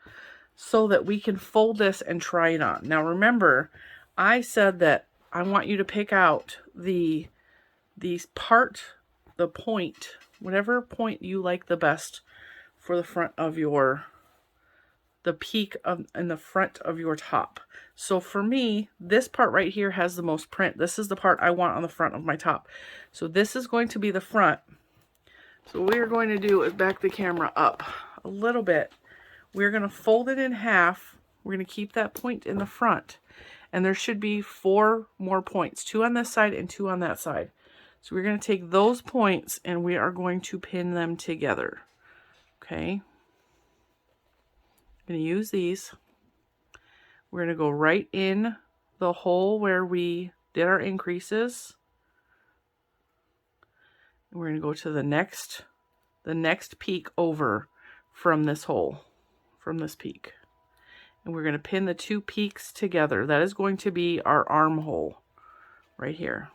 so that we can fold this and try it on. Now remember, I said that I want you to pick out the point, whatever point you like the best for the front of the peak in the front of your top. So for me, this part right here has the most print. This is the part I want on the front of my top. So this is going to be the front. So what we're going to do is back the camera up a little bit. We're going to fold it in half. We're going to keep that point in the front. And there should be 4 more points, 2 on this side and 2 on that side. So we're going to take those points and we are going to pin them together. Okay. I'm going to use these. We're going to go right in the hole where we did our increases. We're going to go to the next peak over from this hole, from this peak. And we're going to pin the 2 peaks together. That is going to be our armhole right here.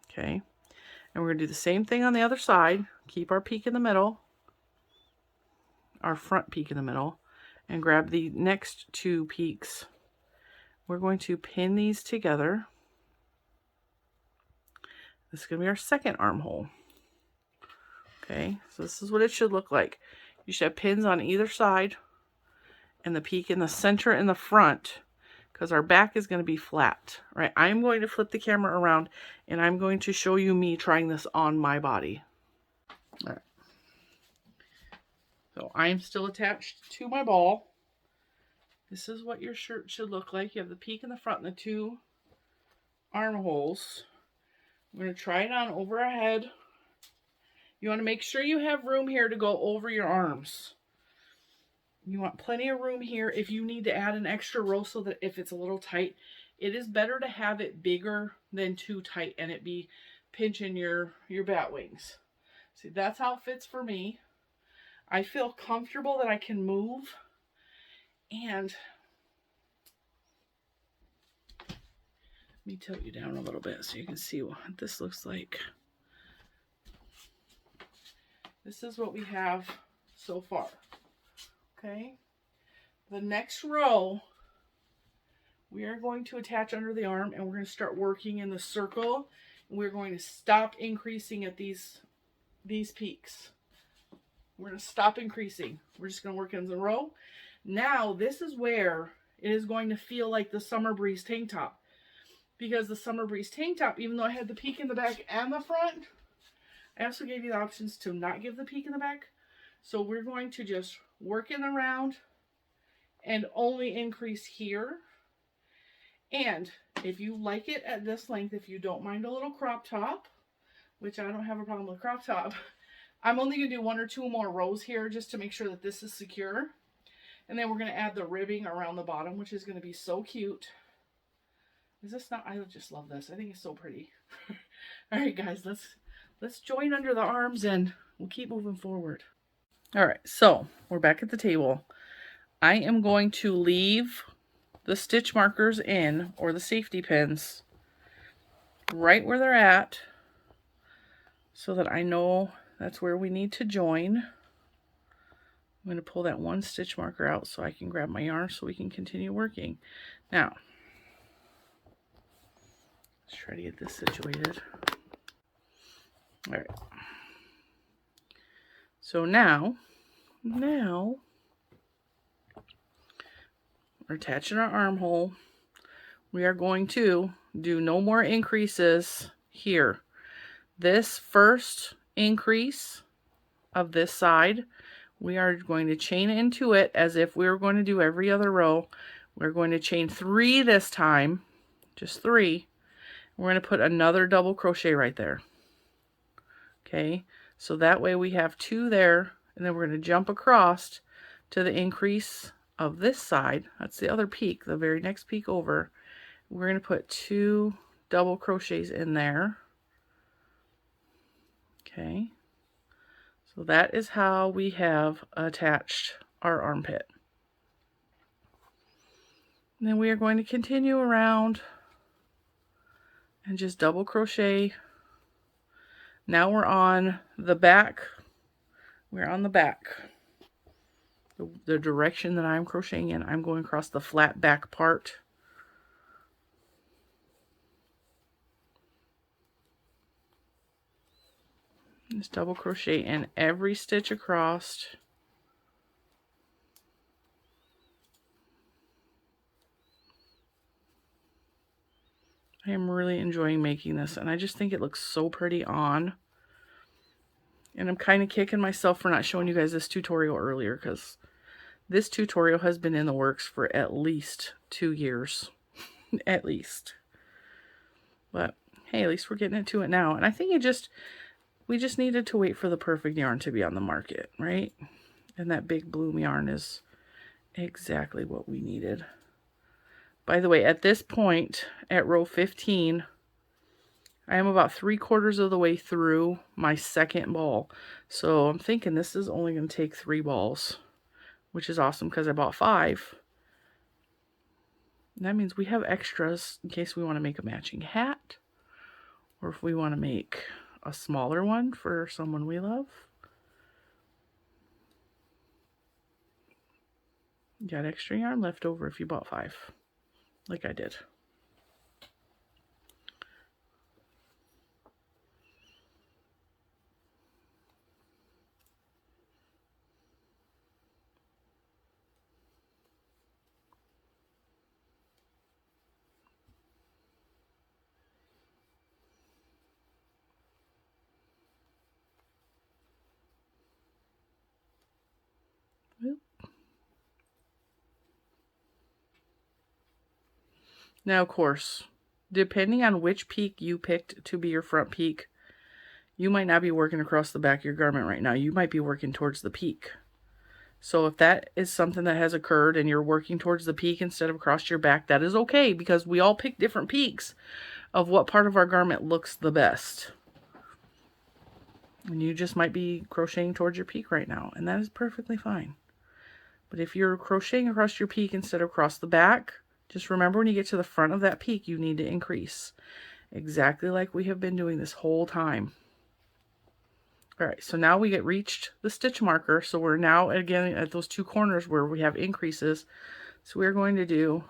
Okay. And we're going to do the same thing on the other side. Keep our peak in the middle, our front peak in the middle, and grab the next 2 peaks. We're going to pin these together. This is going to be our second armhole. Okay, so this is what it should look like. You should have pins on either side and the peak in the center in the front, because our back is going to be flat. Right? I'm going to flip the camera around and I'm going to show you me trying this on my body. All right. So I am still attached to my ball. This is what your shirt should look like. You have the peak in the front and the 2 armholes. I'm going to try it on over our head. You want to make sure you have room here to go over your arms. You want plenty of room here if you need to add an extra row, so that if it's a little tight, it is better to have it bigger than too tight and it be pinching your bat wings. See, that's how it fits for me. I feel comfortable that I can move. And let me tilt you down a little bit so you can see what this looks like. This is what we have so far. Okay. The next row, we are going to attach under the arm and we're going to start working in the circle. And we're going to stop increasing at these peaks. We're going to stop increasing. We're just going to work in the row. Now, this is where it is going to feel like the Summer Breeze tank top. Because the Summer Breeze tank top, even though I had the peak in the back and the front, I also gave you the options to not give the peak in the back. So we're going to just work in the round and only increase here. And if you like it at this length, if you don't mind a little crop top, which I don't have a problem with crop top, I'm only going to do 1 or 2 more rows here just to make sure that this is secure. And then we're going to add the ribbing around the bottom, which is going to be so cute. Is this not? I just love this. I think it's so pretty. All right, guys, let's join under the arms and we'll keep moving forward. All right, so we're back at the table. I am going to leave the stitch markers in, or the safety pins, right where they're at, so that I know that's where we need to join. I'm going to pull that 1 stitch marker out so I can grab my yarn so we can continue working. Now, let's try to get this situated. All right. So now we're attaching our armhole. We are going to do no more increases here. This first increase of this side, we are going to chain into it as if we were going to do every other row. We're going to chain 3 this time, just 3. We're going to put another double crochet right there. Okay, so that way we have 2 there, and then we're going to jump across to the increase of this side. That's the other peak, the very next peak over. We're going to put 2 double crochets in there. Okay, so that is how we have attached our armpit. And then we are going to continue around and just double crochet. Now we're on the back. We're on the back. The direction that I'm crocheting in, I'm going across the flat back part. Just double crochet in every stitch across. I am really enjoying making this, and I just think it looks so pretty on. And I'm kind of kicking myself for not showing you guys this tutorial earlier, because this tutorial has been in the works for at least 2 years. At least. But hey, at least we're getting into it now. And I think we just needed to wait for the perfect yarn to be on the market, right? And that big bloom yarn is exactly what we needed. By the way, at this point, at row 15, I am about 3/4 of the way through my second ball. So I'm thinking this is only going to take 3 balls, which is awesome because I bought 5. And that means we have extras in case we want to make a matching hat, or if we want to make a smaller one for someone we love. You got extra yarn left over if you bought 5, like I did. Now, of course, depending on which peak you picked to be your front peak, you might not be working across the back of your garment right now. You might be working towards the peak. So if that is something that has occurred and you're working towards the peak instead of across your back, that is okay, because we all pick different peaks of what part of our garment looks the best. And you just might be crocheting towards your peak right now, and that is perfectly fine. But if you're crocheting across your peak instead of across the back, just remember when you get to the front of that peak, you need to increase. Exactly like we have been doing this whole time. Alright, so now we get reached the stitch marker. So we're now again at those 2 corners where we have increases. So we're going to do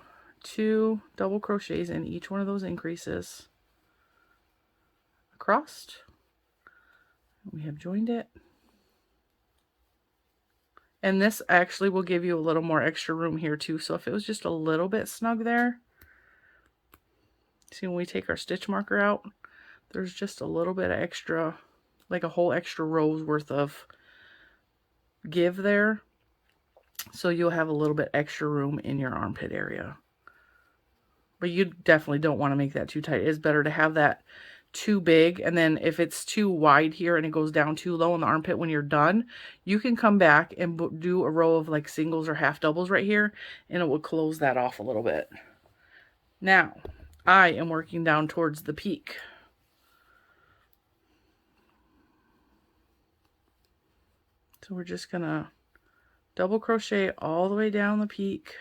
2 double crochets in each one of those increases. Across. We have joined it. And this actually will give you a little more extra room here too. So if it was just a little bit snug there, see when we take our stitch marker out, there's just a little bit of extra, like a whole extra row's worth of give there. So you'll have a little bit extra room in your armpit area. But you definitely don't want to make that too tight. It's better to have that too big, and then if it's too wide here and it goes down too low in the armpit when you're done, you can come back and do a row of like singles or half doubles right here, and it will close that off a little bit. Now I am working down towards the peak. So we're just gonna double crochet all the way down the peak.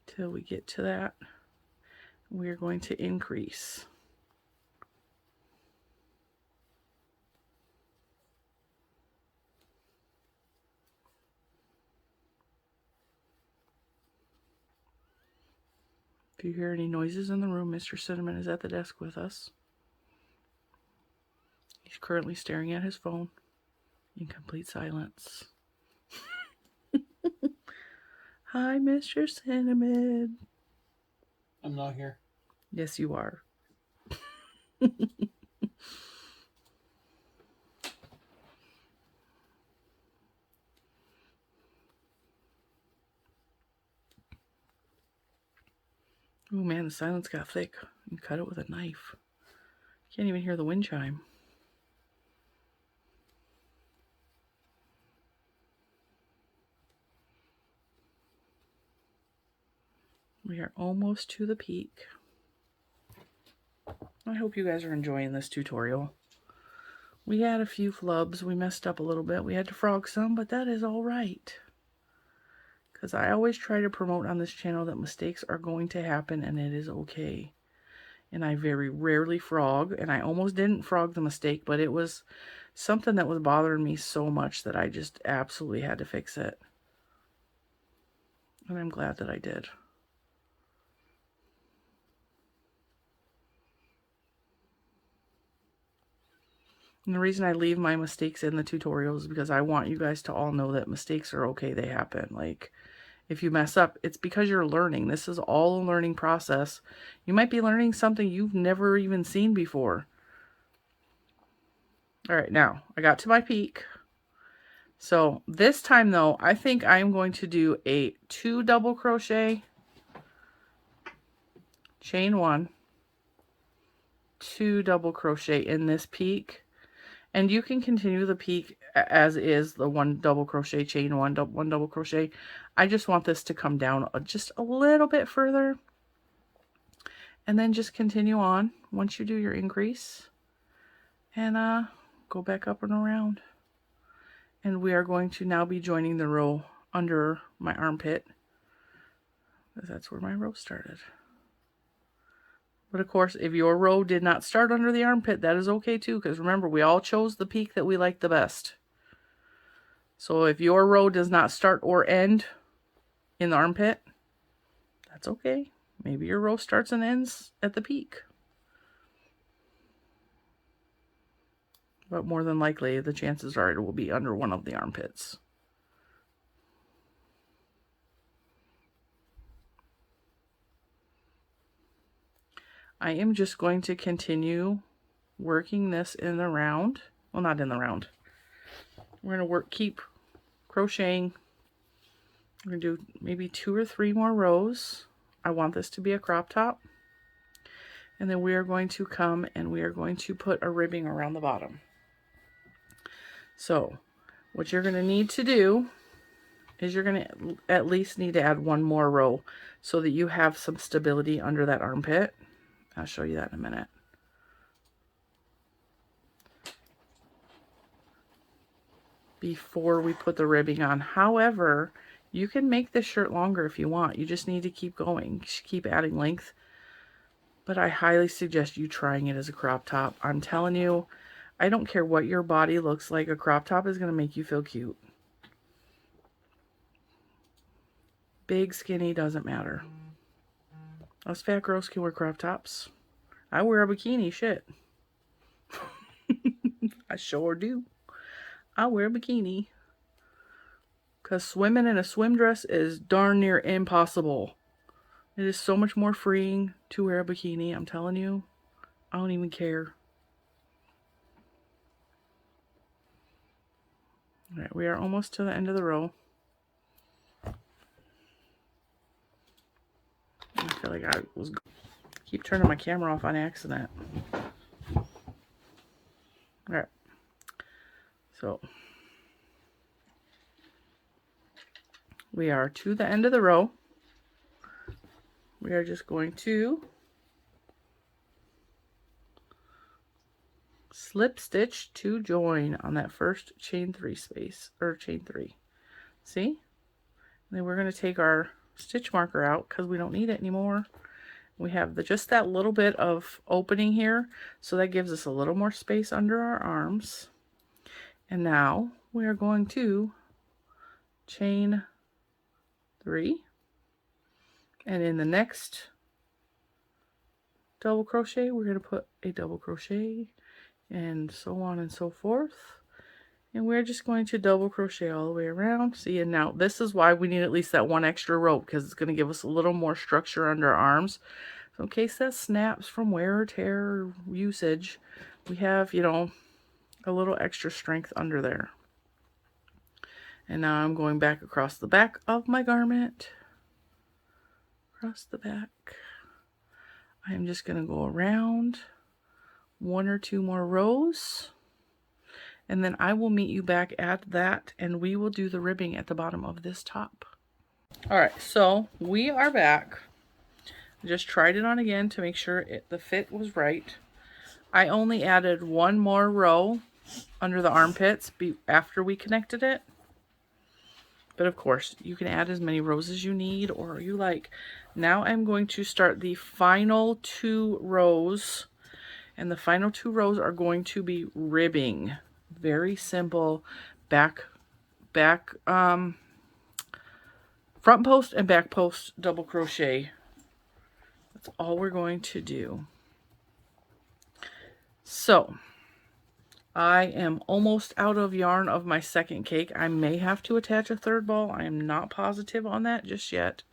Till we get to that, we're going to increase. If you hear any noises in the room, Mr. Cinnamon is at the desk with us. He's currently staring at his phone in complete silence. Hi, Mr. Cinnamon. I'm not here. Yes, you are. Oh man, the silence got thick. You cut it with a knife. Can't even hear the wind chime. We are almost to the peak. I hope you guys are enjoying this tutorial. We had a few flubs. We messed up a little bit. We had to frog some, but that is all right. Because I always try to promote on this channel that mistakes are going to happen and it is okay. And I very rarely frog, and I almost didn't frog the mistake, but it was something that was bothering me so much that I just absolutely had to fix it. And I'm glad that I did. And the reason I leave my mistakes in the tutorials is because I want you guys to all know that mistakes are okay. They happen. Like, if you mess up, it's because you're learning. This is all a learning process. You might be learning something you've never even seen before. All right, now I got to my peak. So this time though, I think I'm going to do a 2 double crochet, chain 1, 2 double crochet in this peak. And you can continue the peak as is, the 1 double crochet, chain 1, 1 double crochet. I just want this to come down just a little bit further. And then just continue on once you do your increase. And go back up and around. And we are going to now be joining the row under my armpit, because that's where my row started. But of course, if your row did not start under the armpit, that is okay too, because remember, we all chose the peak that we like the best. So if your row does not start or end in the armpit, that's okay. Maybe your row starts and ends at the peak. But more than likely, the chances are it will be under one of the armpits. I am just going to continue working this in the round. Well, not in the round. We're going to keep crocheting. We're going to do maybe 2 or 3 more rows. I want this to be a crop top. And then we are going to come and we are going to put a ribbing around the bottom. So what you're going to need to do is you're going to at least need to add 1 more row so that you have some stability under that armpit. I'll show you that in a minute. Before we put the ribbing on. However, you can make this shirt longer if you want. You just need to keep going. Keep adding length. But I highly suggest you trying it as a crop top. I'm telling you, I don't care what your body looks like. A crop top is going to make you feel cute. Big, skinny, doesn't matter. Us fat girls can wear crop tops. I wear a bikini, shit. I sure do. I wear a bikini. Because swimming in a swim dress is darn near impossible. It is so much more freeing to wear a bikini, I'm telling you. I don't even care. Alright, we are almost to the end of the row. I feel like I was keep turning my camera off on accident. Alright. So we are to the end of the row. We are just going to slip stitch to join on that first chain 3 space, or chain 3. See? And then we're going to take our stitch marker out because we don't need it anymore. We have just that little bit of opening here, so that gives us a little more space under our arms. And now we are going to chain 3, and in the next double crochet we're going to put a double crochet, and so on and so forth. And we're just going to double crochet all the way around. See, and now this is why we need at least that 1 extra row, because it's going to give us a little more structure under our arms. So in case that snaps from wear or tear or usage, we have, you know, a little extra strength under there. And now I'm going back across the back of my garment. Across the back. I'm just going to go around 1 or 2 more rows, and then I will meet you back at that, and we will do the ribbing at the bottom of this top. All right, so we are back. Just tried it on again to make sure the fit was right. I only added 1 more row under the armpits after we connected it. But of course, you can add as many rows as you need or you like. Now I'm going to start the final 2 rows. And the final 2 rows are going to be ribbing. Very simple. Front post and back post double crochet. That's all we're going to do. So, I am almost out of yarn of my second cake. I may have to attach a 3rd ball. I am not positive on that just yet.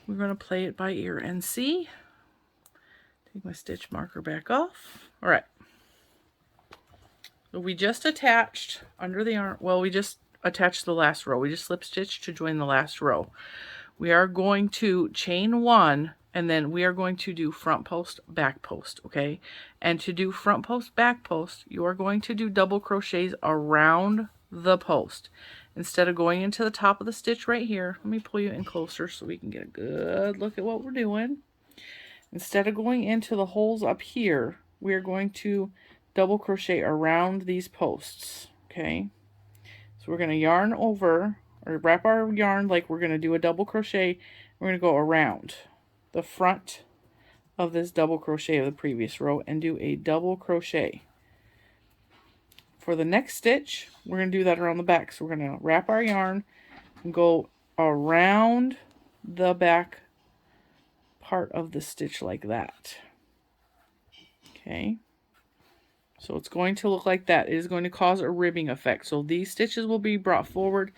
We're going to play it by ear and see. Take my stitch marker back off. All right. So we just attached under the yarn. Well, we just attached the last row. We just slip stitched to join the last row. We are going to chain 1, and then we are going to do front post, back post, okay? And to do front post, back post, you are going to do double crochets around the post. Instead of going into the top of the stitch right here, let me pull you in closer so we can get a good look at what we're doing. Instead of going into the holes up here, we are going to double crochet around these posts, okay? So we're going to yarn over, or wrap our yarn like we're going to do a double crochet. We're going to go around the front of this double crochet of the previous row and do a double crochet. For the next stitch, we're going to do that around the back. So we're going to wrap our yarn and go around the back part of the stitch like that. Okay. So it's going to look like that. It is going to cause a ribbing effect. So these stitches will be brought forward.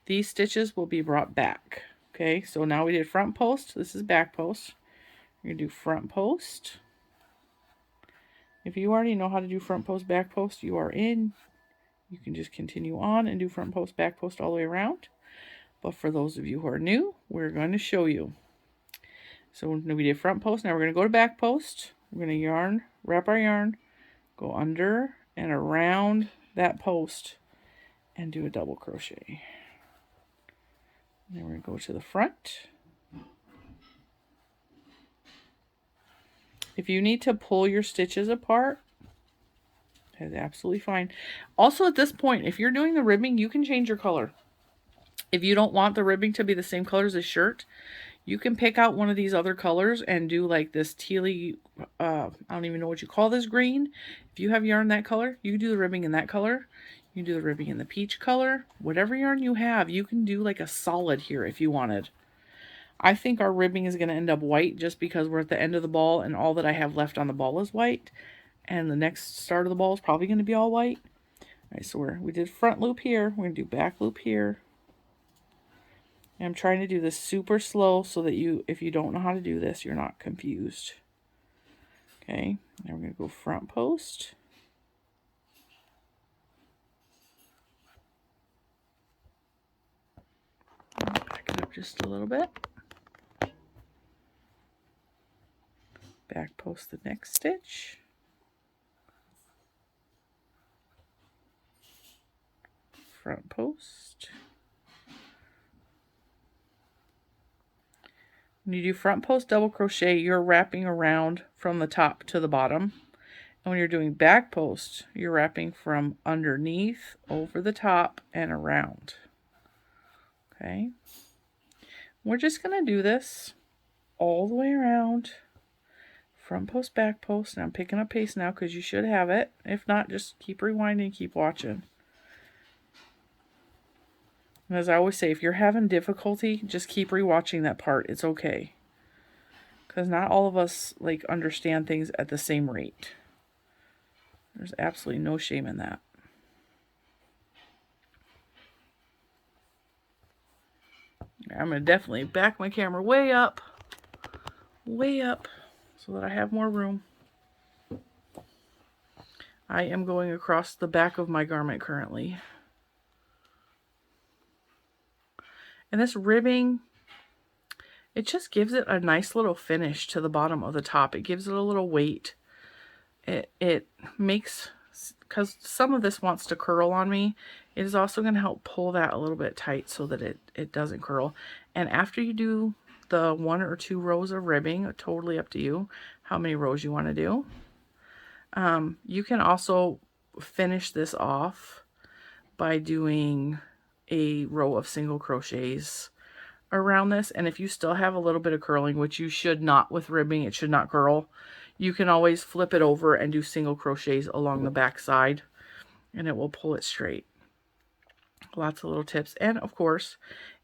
These stitches will be brought back. Okay, so now we did front post. This is back post. We're going to do front post. If you already know how to do front post, back post, you are in. You can just continue on and do front post, back post all the way around. But for those of you who are new, we're going to show you. So we did front post. Now we're going to go to back post. We're going to yarn, wrap our yarn, go under and around that post and do a double crochet. And then we're going to go to the front. If you need to pull your stitches apart, that's absolutely fine. Also at this point, if you're doing the ribbing, you can change your color. If you don't want the ribbing to be the same color as the shirt, you can pick out one of these other colors and do like this tealy, I don't even know what you call this green. If you have yarn that color, you can do the ribbing in that color. You can do the ribbing in the peach color. Whatever yarn you have, you can do like a solid here if you wanted. I think our ribbing is going to end up white just because we're at the end of the ball and all that I have left on the ball is white. And the next start of the ball is probably going to be all white. All right, so we did front loop here. We're going to do back loop here. And I'm trying to do this super slow so that if you don't know how to do this, you're not confused. Okay, now we're going to go front post. Back it up just a little bit. Back post the next stitch. Front post. When you do front post double crochet, you're wrapping around from the top to the bottom. And when you're doing back post, you're wrapping from underneath, over the top, and around. Okay. We're just going to do this all the way around. Front post, back post. And I'm picking up pace now because you should have it. If not, just keep rewinding, keep watching. And as I always say, if you're having difficulty, just keep rewatching that part. It's okay. Because not all of us like understand things at the same rate. There's absolutely no shame in that. I'm going to definitely back my camera way up, so that I have more room. I am going across the back of my garment currently. And this ribbing, it just gives it a nice little finish to the bottom of the top. It gives it a little weight. It makes, because some of this wants to curl on me, it is also going to help pull that a little bit tight so that it doesn't curl. And after you do the 1 or 2 rows of ribbing, totally up to you how many rows you want to do, you can also finish this off by doing a row of single crochets around this. And if you still have a little bit of curling, which you should not with ribbing, it should not curl, you can always flip it over and do single crochets along the back side and it will pull it straight. Lots of little tips. And of course,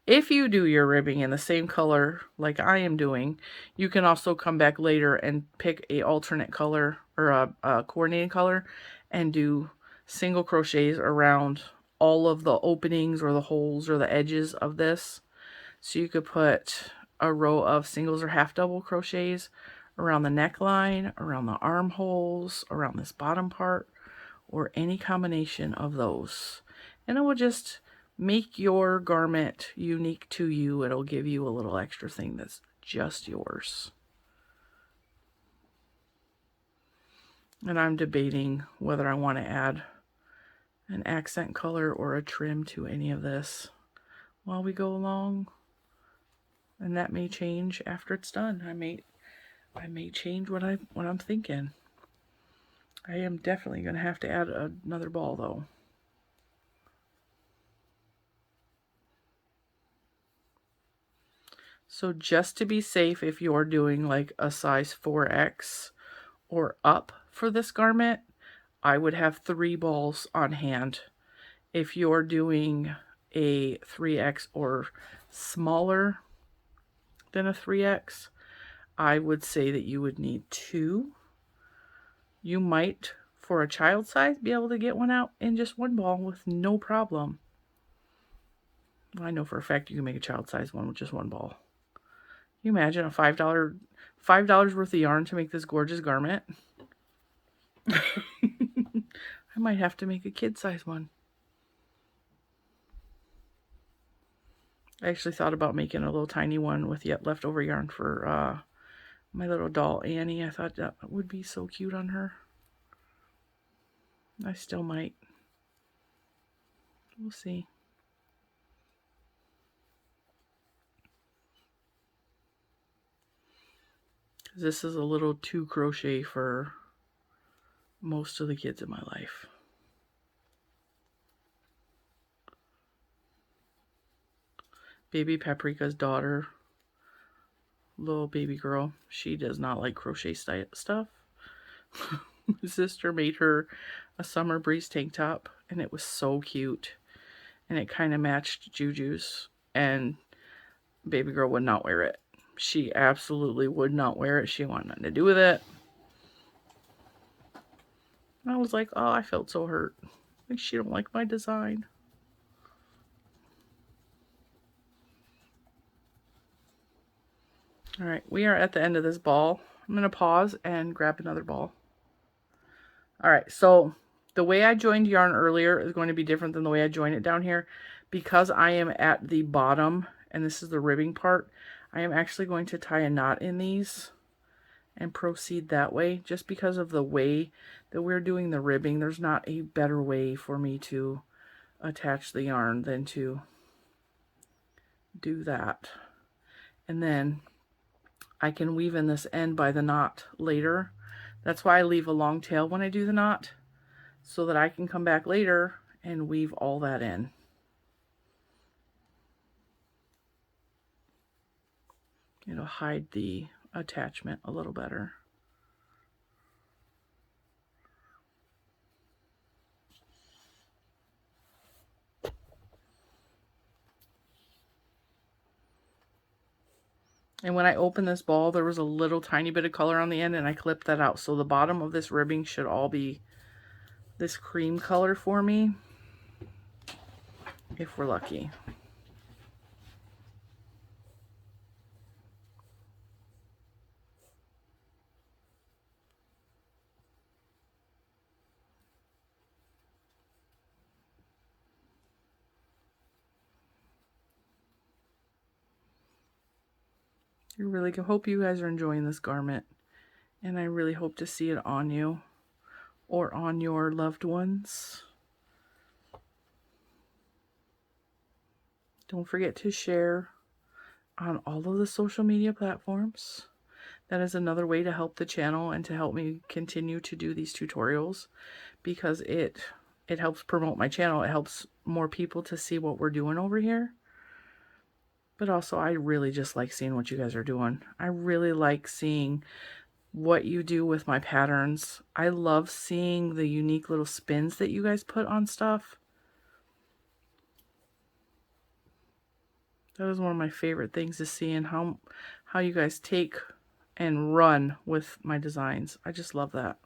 if you do your ribbing in the same color like I am doing, you can also come back later and pick a alternate color or a coordinating color and do single crochets around all of the openings or the holes or the edges of this. So you could put a row of singles or half double crochets around the neckline, around the armholes, around this bottom part, or any combination of those. And it will just make your garment unique to you. It'll give you a little extra thing that's just yours. And I'm debating whether I want to add an accent color or a trim to any of this while we go along. And that may change after it's done. I may change what I'm thinking. I am definitely going to have to add another ball though. So just to be safe, if you're doing like a size 4X or up for this garment, I would have 3 balls on hand. If you're doing a 3X or smaller than a 3X, I would say that you would need 2. You might, for a child size, be able to get one out in just 1 ball with no problem. I know for a fact you can make a child size one with just 1 ball. Can you imagine a $5 worth of yarn to make this gorgeous garment? I might have to make a kid size one. I actually thought about making a little tiny one with yet leftover yarn for my little doll Annie. I thought that would be so cute on her. I still might. We'll see. This is a little too crochet for most of the kids in my life. Baby Paprika's daughter, little baby girl, she does not like crochet stuff. My sister made her a summer breeze tank top and it was so cute. And it kind of matched Jujus, and baby girl would not wear it. She absolutely would not wear it. She wanted nothing to do with it. And I was like, oh, I felt so hurt. Like she don't like my design. All right, we are at the end of this ball. I'm going to pause and grab another ball. All right, so the way I joined yarn earlier is going to be different than the way I join it down here. Because I am at the bottom, and this is the ribbing part, I am actually going to tie a knot in these and proceed that way. Just because of the way that we're doing the ribbing, there's not a better way for me to attach the yarn than to do that. And then I can weave in this end by the knot later. That's why I leave a long tail when I do the knot, so that I can come back later and weave all that in. It'll hide the attachment a little better. And when I opened this ball, there was a little tiny bit of color on the end, and I clipped that out. So the bottom of this ribbing should all be this cream color for me, if we're lucky. I really hope you guys are enjoying this garment, and I really hope to see it on you or on your loved ones. Don't forget to share on all of the social media platforms. That is another way to help the channel and to help me continue to do these tutorials, because it helps promote my channel. It helps more people to see what we're doing over here. But also, I really just like seeing what you guys are doing. I really like seeing what you do with my patterns. I love seeing the unique little spins that you guys put on stuff. That is one of my favorite things, is seeing how you guys take and run with my designs. I just love that.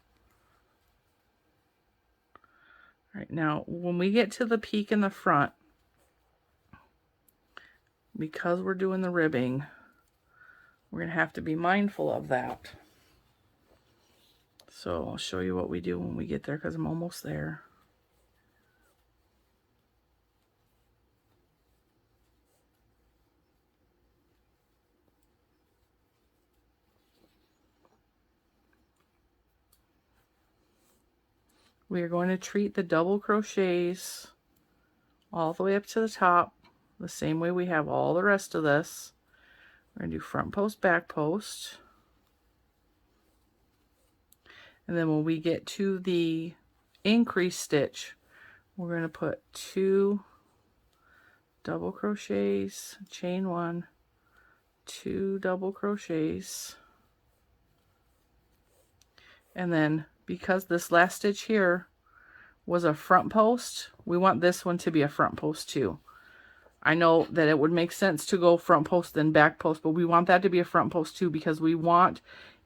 All right, now when we get to the peak in the front, because we're doing the ribbing, we're going to have to be mindful of that. So I'll show you what we do when we get there, because I'm almost there. We are going to treat the double crochets all the way up to the top the same way we have all the rest of this. We're going to do front post, back post. And then when we get to the increase stitch, we're going to put 2 double crochets, chain 1, 2 double crochets. And then because this last stitch here was a front post, we want this one to be a front post too. I know that it would make sense to go front post then back post, but we want that to be a front post too, because we want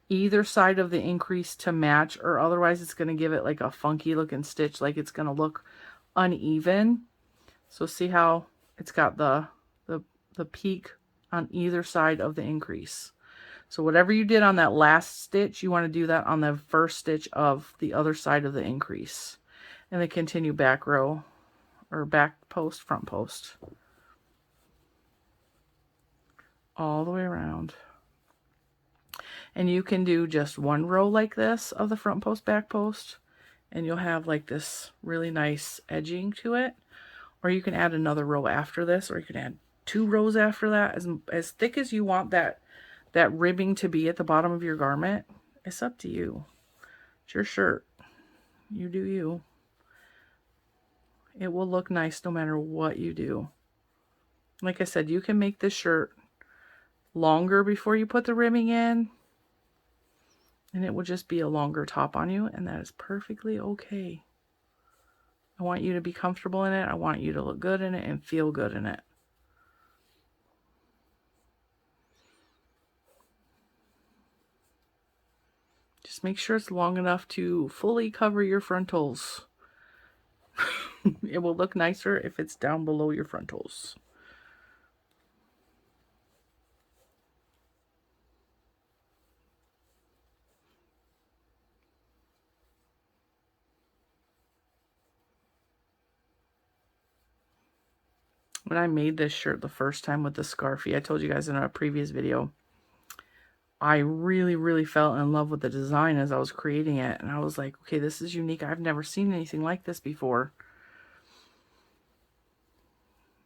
either side of the increase to match, or otherwise it's going to give it like a funky looking stitch, like it's going to look uneven. So see how it's got the peak on either side of the increase. So whatever you did on that last stitch, you want to do that on the first stitch of the other side of the increase. And then continue back row, or back post, front post, all the way around. And you can do just one row like this of the front post, back post, and you'll have like this really nice edging to it. Or you can add another row after this, or you can add 2 rows after that. As thick as you want that ribbing to be at the bottom of your garment, it's up to you. It's your shirt. You do you. It will look nice no matter what you do. Like I said, you can make this shirt longer before you put the ribbing in, and it will just be a longer top on you, and that is perfectly okay. I want you to be comfortable in it. I want you to look good in it and feel good in it. Just make sure it's long enough to fully cover your frontals. It will look nicer if it's down below your frontals. When I made this shirt the first time with the scarfie, I told you guys in a previous video, I really, really fell in love with the design as I was creating it. And I was like, okay, this is unique. I've never seen anything like this before.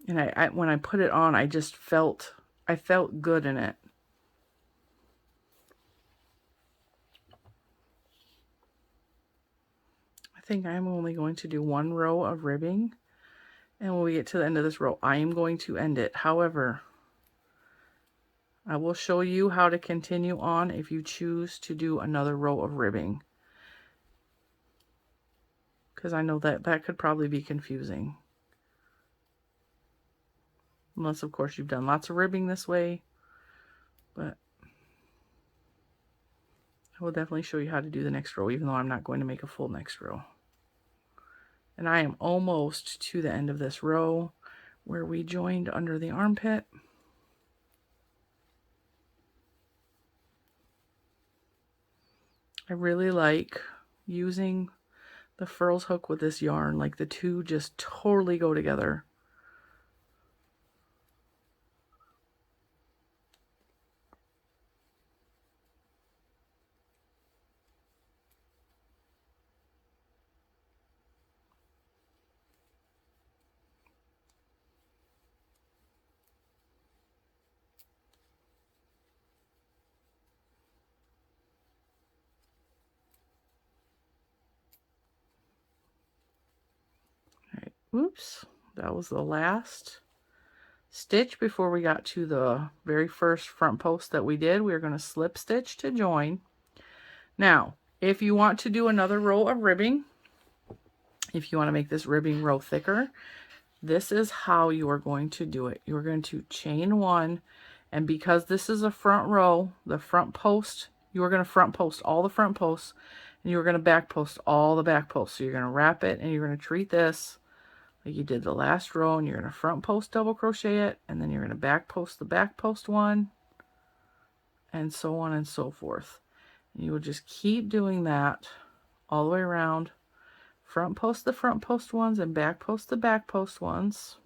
And when I put it on, I just felt good in it. I think I'm only going to do 1 row of ribbing. And when we get to the end of this row, I am going to end it. However, I will show you how to continue on if you choose to do another row of ribbing, because I know that could probably be confusing. Unless, of course, you've done lots of ribbing this way. But I will definitely show you how to do the next row, even though I'm not going to make a full next row. And I am almost to the end of this row where we joined under the armpit. I really like using the Furls hook with this yarn. Like, the two just totally go together. Oops, that was the last stitch before we got to the very first front post that we did. We are going to slip stitch to join. Now, if you want to do another row of ribbing, if you want to make this ribbing row thicker, this is how you are going to do it. You're going to chain one, and because this is a front row, the front post, you are going to front post all the front posts, and you're going to back post all the back posts. So you're going to wrap it, and you're going to treat this like you did the last row, and you're going to front post double crochet it, and then you're going to back post the back post one, and so on and so forth. And you will just keep doing that all the way around. Front post the front post ones and back post the back post ones.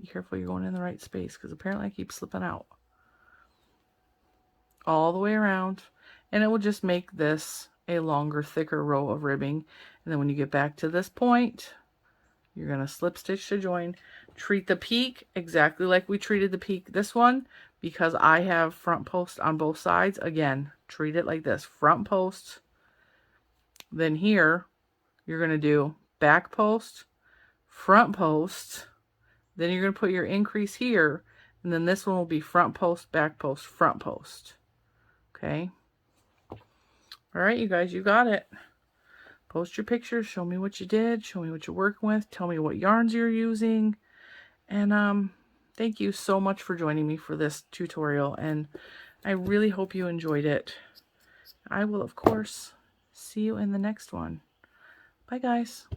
Be careful you're going in the right space, because apparently I keep slipping out. All the way around, and it will just make this a longer, thicker row of ribbing. And then when you get back to this point, you're going to slip stitch to join. Treat the peak exactly like we treated the peak this one, because I have front post on both sides. Again, treat it like this: front post, then here you're going to do back post, front post, then you're going to put your increase here, and then this one will be front post, back post, front post. Okay. All right, you guys, you got it. Post your pictures. Show me what you did. Show me what you're working with. Tell me what yarns you're using. And thank you so much for joining me for this tutorial. And I really hope you enjoyed it. I will, of course, see you in the next one. Bye, guys.